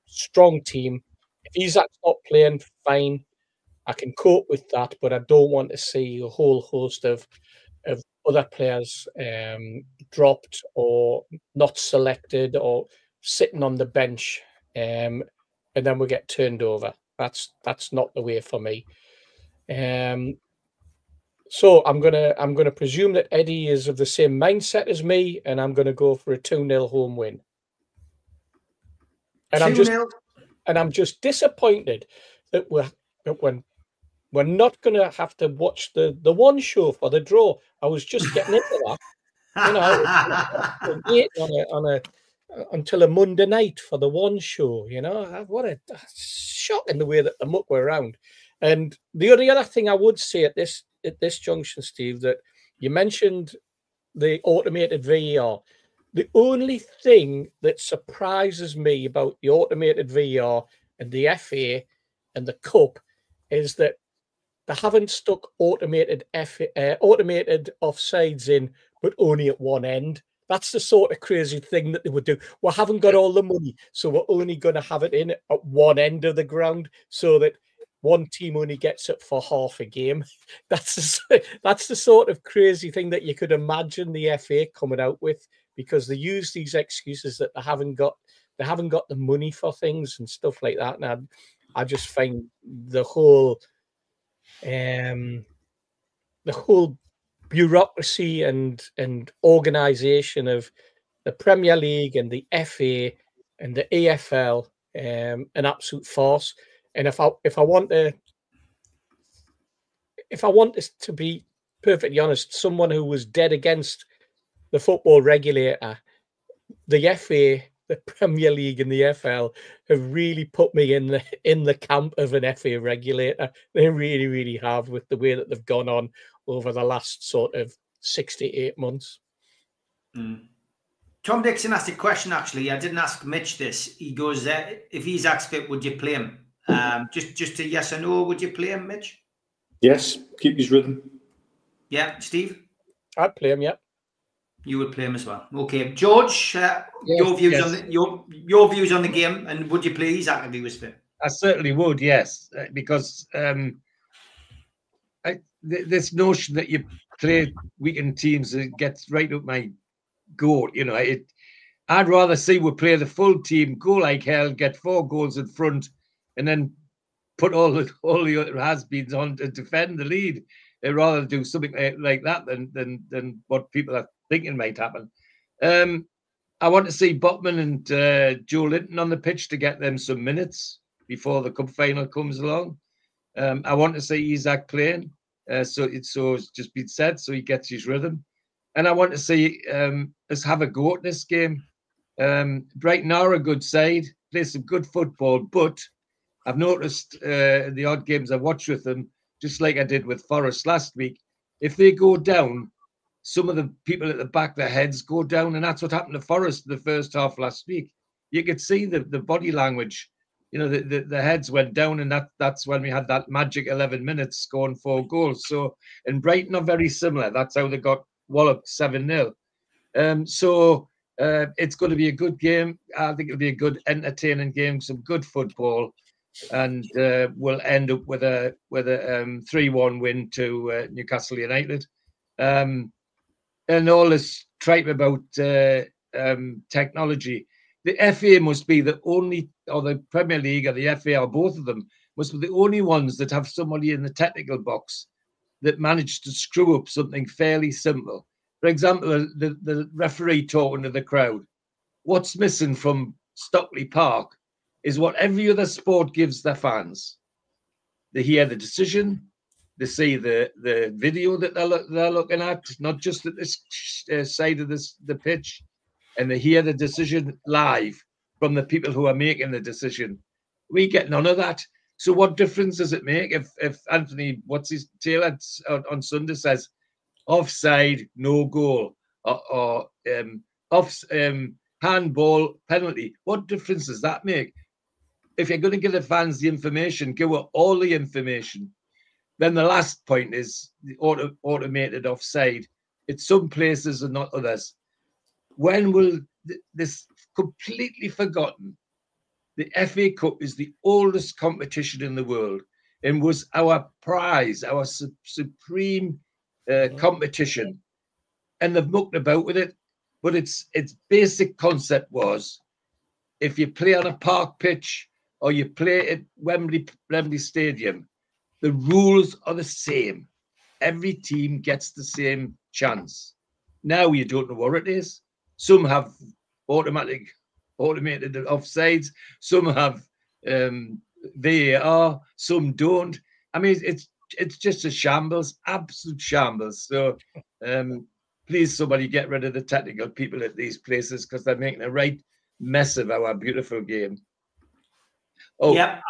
strong team. If Isak's not playing, fine, I can cope with that, but I don't want to see a whole host of other players dropped or not selected or sitting on the bench, and then we get turned over. That's not the way for me. So I'm gonna presume that Eddie is of the same mindset as me, and I'm gonna go for a 2-0 home win. And 2-0. I'm just disappointed that we're not gonna have to watch the one show for the draw. I was just getting into that. You know, waiting until a Monday night for the one show. You know, what a shocking the way that the muck were around. And the only other thing I would say at this junction, Steve, that you mentioned the automated VAR. The only thing that surprises me about the automated VAR and the FA and the Cup is that they haven't stuck automated offsides in, but only at one end. That's the sort of crazy thing that they would do. We haven't got all the money, so we're only going to have it in at one end of the ground, so that one team only gets it for half a game. That's the sort of crazy thing that you could imagine the FA coming out with, because they use these excuses that they haven't got the money for things and stuff like that. And I just find the whole bureaucracy and organisation of the Premier League and the FA and the EFL an absolute farce. And if I want this to be perfectly honest, someone who was dead against the football regulator, the FA, the Premier League, and the EFL have really put me in the camp of an FA regulator. They really, really have, with the way that they've gone on over the last sort of 6 to 8 months. Tom Dixon asked a question, actually. I didn't ask Mitch this. He goes, if Isak's fit, would you play him? Just a yes or no, would you play him, Mitch? Yes, keep his rhythm. Yeah, Steve? I'd play him, yeah. You would play him as well. Okay. George, your views on the game, and would you play Isak if he was fit? I certainly would, yes, because this notion that you play weakened teams gets right up my goat. You know, I'd rather see we play the full team, go like hell, get 4 goals in front, and then put all the other has-beens on to defend the lead. They'd rather do something like that than what people are thinking might happen. I want to see Botman and Joe Linton on the pitch to get them some minutes before the cup final comes along. I want to see Isak playing, so it's just been said, so he gets his rhythm. And I want to see us have a go at this game. Brighton are a good side, play some good football, but I've noticed the odd games I watch with them, just like I did with Forest last week, if they go down, some of the people at the back, their heads go down, and that's what happened to Forest in the first half last week. You could see the body language. you know, the heads went down, and that's when we had that magic 11 minutes scoring 4 goals. So, and Brighton are very similar. That's how they got walloped 7-0. So it's going to be a good game. I think it'll be a good, entertaining game, some good football, and we'll end up with a 3-1 win to Newcastle United. And all this tripe about technology. The FA must be the only, or the Premier League or the FA, or both of them, must be the only ones that have somebody in the technical box that managed to screw up something fairly simple. For example, the referee talking to the crowd. What's missing from Stockley Park is what every other sport gives their fans. They hear the decision, they see the video that they're looking at, not just at this side of the pitch, and they hear the decision live from the people who are making the decision. We get none of that. So what difference does it make if Anthony, Taylor on Sunday says, offside, no goal, or handball, penalty? What difference does that make? If you're going to give the fans the information, give her all the information. Then the last point is the automated offside. It's some places and not others. When will this completely forgotten? The FA Cup is the oldest competition in the world and was our prize, our supreme competition. And they've mucked about with it. But its basic concept was, if you play on a park pitch or you play at Wembley Stadium, the rules are the same. Every team gets the same chance. Now you don't know what it is. Some have automated offsides. Some have VAR. Some don't. I mean, it's just a shambles, absolute shambles. So please, somebody get rid of the technical people at these places, because they're making a right mess of our beautiful game. Oh, yep.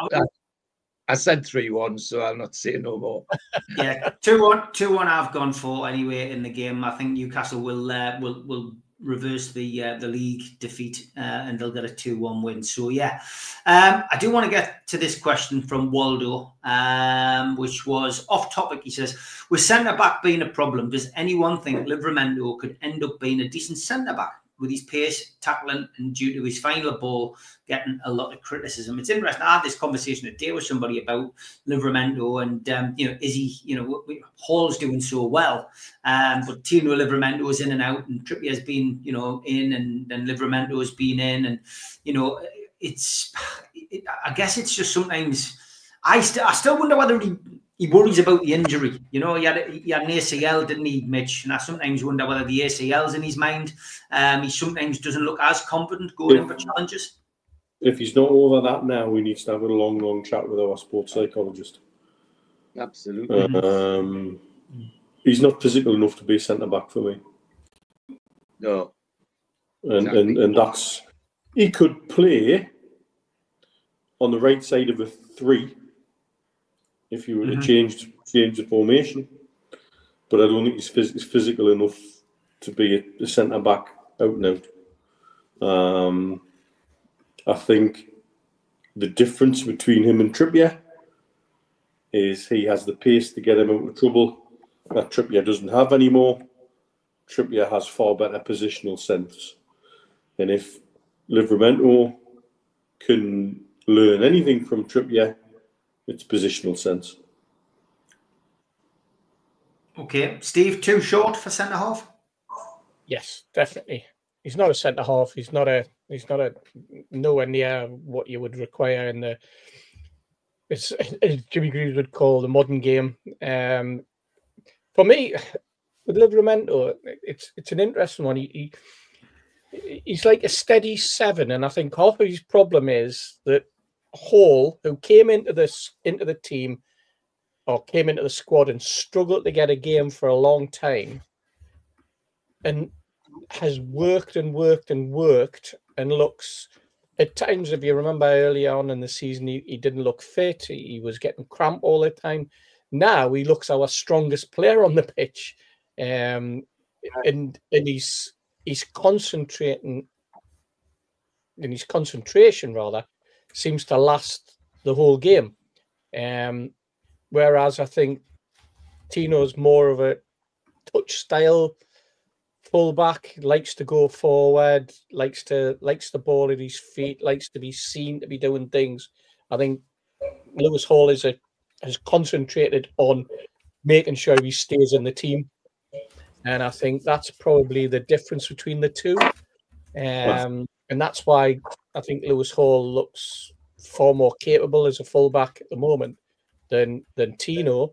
I said 3-1, so I'll not say no more. Yeah, 2-1 I've gone for anyway in the game. I think Newcastle will reverse the league defeat and they'll get a 2-1 win. So yeah, I do want to get to this question from Waldo, which was off topic. He says, with centre back being a problem, does anyone think Livramento could end up being a decent centre back with his pace, tackling, and due to his final ball getting a lot of criticism? It's interesting. I had this conversation today with somebody about Livramento, and is he, Hall's doing so well, but Tino Livramento is in and out, and Trippier's been, in, and Livramento has been in, and I guess it's just sometimes I still wonder whether he worries about the injury. He had an ACL, didn't he, Mitch? And I sometimes wonder whether the ACL's in his mind. He sometimes doesn't look as confident going in for challenges. If he's not over that now, we need to have a long chat with our sports psychologist. Absolutely. He's not physical enough to be a centre-back for me. No. And that's... He could play on the right side of a 3 if you were to change the formation, but I don't think he's physical enough to be a centre back out and out. I think the difference between him and Trippier is he has the pace to get him out of trouble that Trippier doesn't have anymore. Trippier has far better positional sense, and if Livramento can learn anything from Trippier, it's positional sense. Okay, Steve, too short for centre half? Yes, definitely. He's not a centre half. He's not a nowhere near what you would require in the, as Jimmy Greaves would call, the modern game. For me, with Livramento, it's an interesting one. He's like a steady 7, and I think half of his problem is that Hall, who came into the team or came into the squad and struggled to get a game for a long time, and has worked and looks at times, if you remember early on in the season, he didn't look fit. He was getting cramp all the time. Now he looks our strongest player on the pitch, and he's concentrating, in his concentration rather, seems to last the whole game. Whereas I think Tino's more of a touch style fullback, likes to go forward, likes the ball at his feet, likes to be seen to be doing things. I think Lewis Hall has concentrated on making sure he stays in the team, and I think that's probably the difference between the two. And that's why I think Lewis Hall looks far more capable as a fullback at the moment than Tino.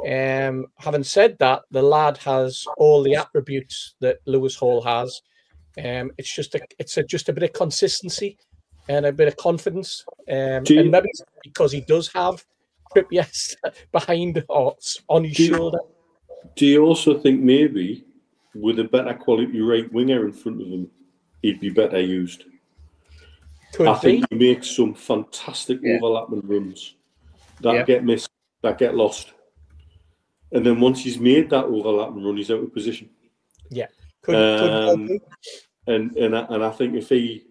Having said that, the lad has all the attributes that Lewis Hall has. It's just a bit of consistency and a bit of confidence. And maybe because he does have Trippier behind or on his shoulder. Do you also think maybe with a better quality right winger in front of him, he'd be better used? I think he makes some fantastic overlapping runs that get missed, that get lost. And then once he's made that overlapping run, he's out of position. Yeah. And I think if he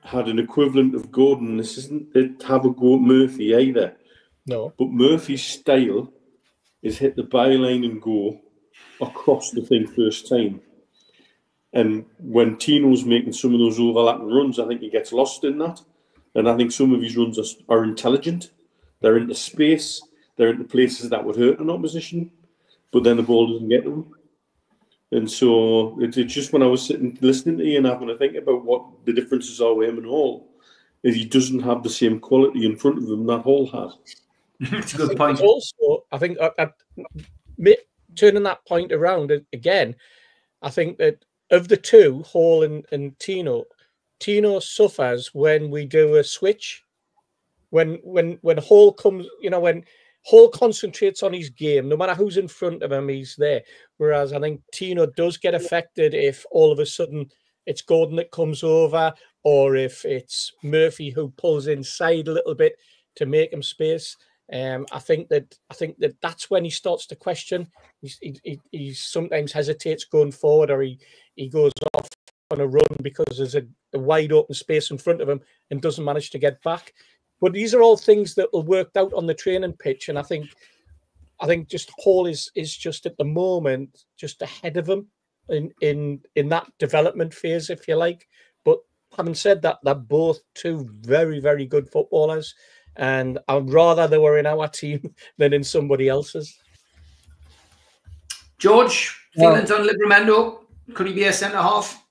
had an equivalent of Gordon, this isn't to have a go at Murphy either. No. But Murphy's style is hit the byline and go across the thing first time. And when Tino's making some of those overlapping runs, I think he gets lost in that. And I think some of his runs are intelligent. They're into space. They're into places that would hurt an opposition. But then the ball doesn't get to them. And so it's just when I was sitting listening to you and having to think about what the differences are with him and Hall, is he doesn't have the same quality in front of him that Hall has. It's a good point. Also, I think turning that point around again, I think that of the two, Hall and Tino suffers when we do a switch. When Hall comes, when Hall concentrates on his game, no matter who's in front of him, he's there. Whereas I think Tino does get affected if all of a sudden it's Gordon that comes over, or if it's Murphy who pulls inside a little bit to make him space. I think that's when he starts to question. He sometimes hesitates going forward, or he goes off on a run because there's a wide open space in front of him and doesn't manage to get back. But these are all things that will work out on the training pitch, and I think just Hall is just at the moment just ahead of him in that development phase, if you like. But having said that, they're both two very, very good footballers. And I'd rather they were in our team than in somebody else's. George, feelings on Livramento? Could he be a centre-half?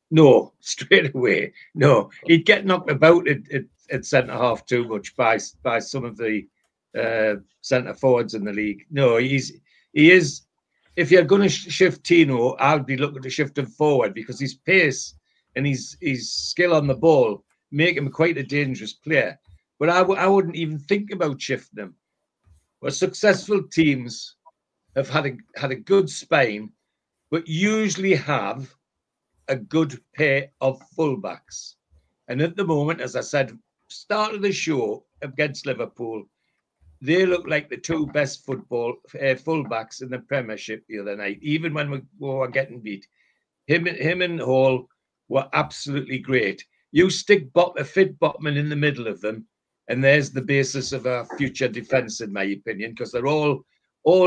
No, straight away. No, he'd get knocked about at centre-half too much by some of the centre-forwards in the league. No, he is. If you're going to shift Tino, I'd be looking to shift him forward, because his pace and his skill on the ball make him quite a dangerous player. But I wouldn't even think about shifting him. Well, successful teams have had a good spine, but usually have a good pair of fullbacks. And at the moment, as I said, start of the show against Liverpool, they look like the two best fullbacks in the Premiership the other night. Even when we were getting beat, him and Hall were absolutely great. You stick a fit Botman in the middle of them, and there's the basis of our future defence, in my opinion, because they're all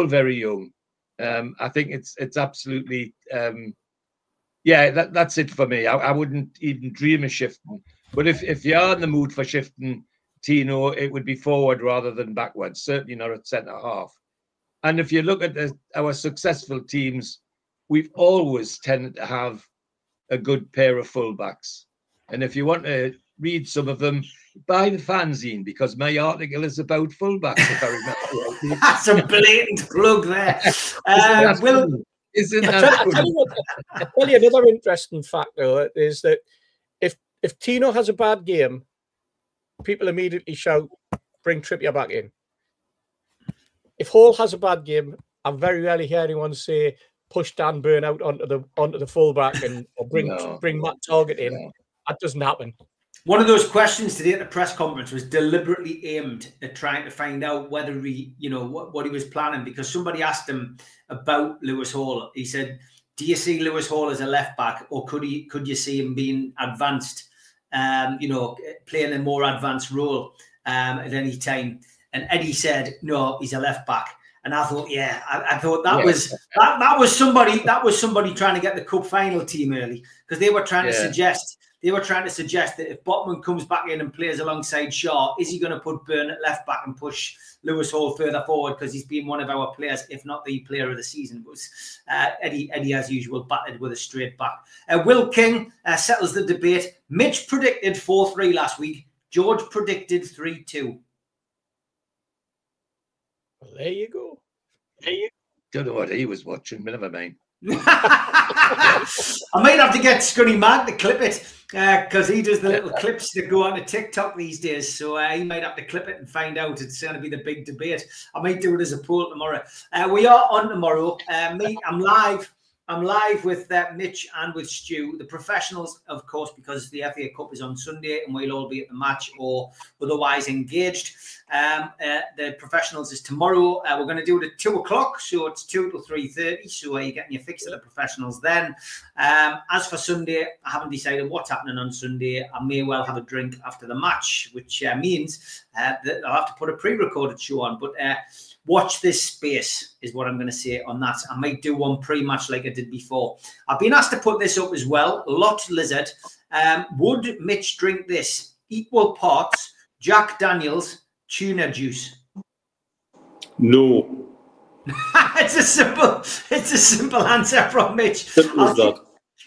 very young. I think it's absolutely, that's it for me. I wouldn't even dream of shifting. But if you are in the mood for shifting Tino, it would be forward rather than backwards, certainly not at centre-half. And if you look at our successful teams, we've always tended to have a good pair of fullbacks. And if you want to read some of them, buy the fanzine, because my article is about fullbacks. If I remember. That's a blatant plug there. Isn't that I'll tell you another interesting fact, though, is that if Tino has a bad game, people immediately shout, bring Trippier back in. If Hall has a bad game, I very rarely hear anyone say, push Dan Burn out onto the fullback or bring Matt Target in. No. That doesn't happen. One of those questions today at the press conference was deliberately aimed at trying to find out whether he, what he was planning, because somebody asked him about Lewis Hall. He said, do you see Lewis Hall as a left back, or could you see him being advanced you know, playing a more advanced role at any time. And Eddie said, no, he's a left back. And I thought, yeah, I thought that was somebody trying to get the cup final team early, because they were trying to suggest that if Botman comes back in and plays alongside Shaw, is he going to put Byrne at left back and push Lewis Hall further forward, because he's been one of our players, if not the player of the season. Was Eddie, as usual, batted with a straight back. Will King settles the debate. Mitch predicted 4-3 last week. George predicted 3-2. Well, there you go. Don't know what he was watching, but never mind. I might have to get Scunny Mark to clip it, because he does the little clips that go on to TikTok these days. So he might have to clip it and find out. It's going to be the big debate. I might do it as a poll tomorrow. We are on tomorrow. I'm live. I'm live with Mitch and with Stu. The professionals, of course, because the FA Cup is on Sunday and we'll all be at the match or otherwise engaged. The professionals is tomorrow. We're going to do it at 2 o'clock, so it's 2 till 3:30. So you're getting your fix at the professionals then. As for Sunday, I haven't decided what's happening on Sunday. I may well have a drink after the match, which means that I'll have to put a pre-recorded show on. But watch this space is what I'm going to say on that. I might do one pre-match like I did before. I've been asked to put this up as well. Lot Lizard. Would Mitch drink this? Equal parts Jack Daniels tuna juice. No. It's a simple answer from Mitch.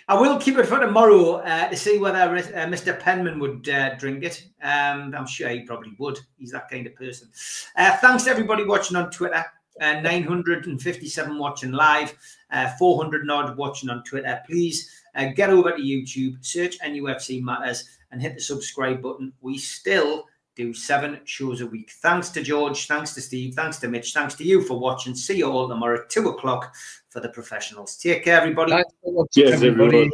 I will keep it for tomorrow to see whether Mr. Penman would drink it. I'm sure he probably would. He's that kind of person. Thanks to everybody watching on Twitter. 957 watching live, 400 odd watching on Twitter. Please get over to YouTube, search NUFC Matters, and hit the subscribe button. We still do 7 shows a week. Thanks to George, thanks to Steve, thanks to Mitch, thanks to you for watching. See you all tomorrow at 2 o'clock for the professionals. Take care, everybody. Thanks for watching, everybody.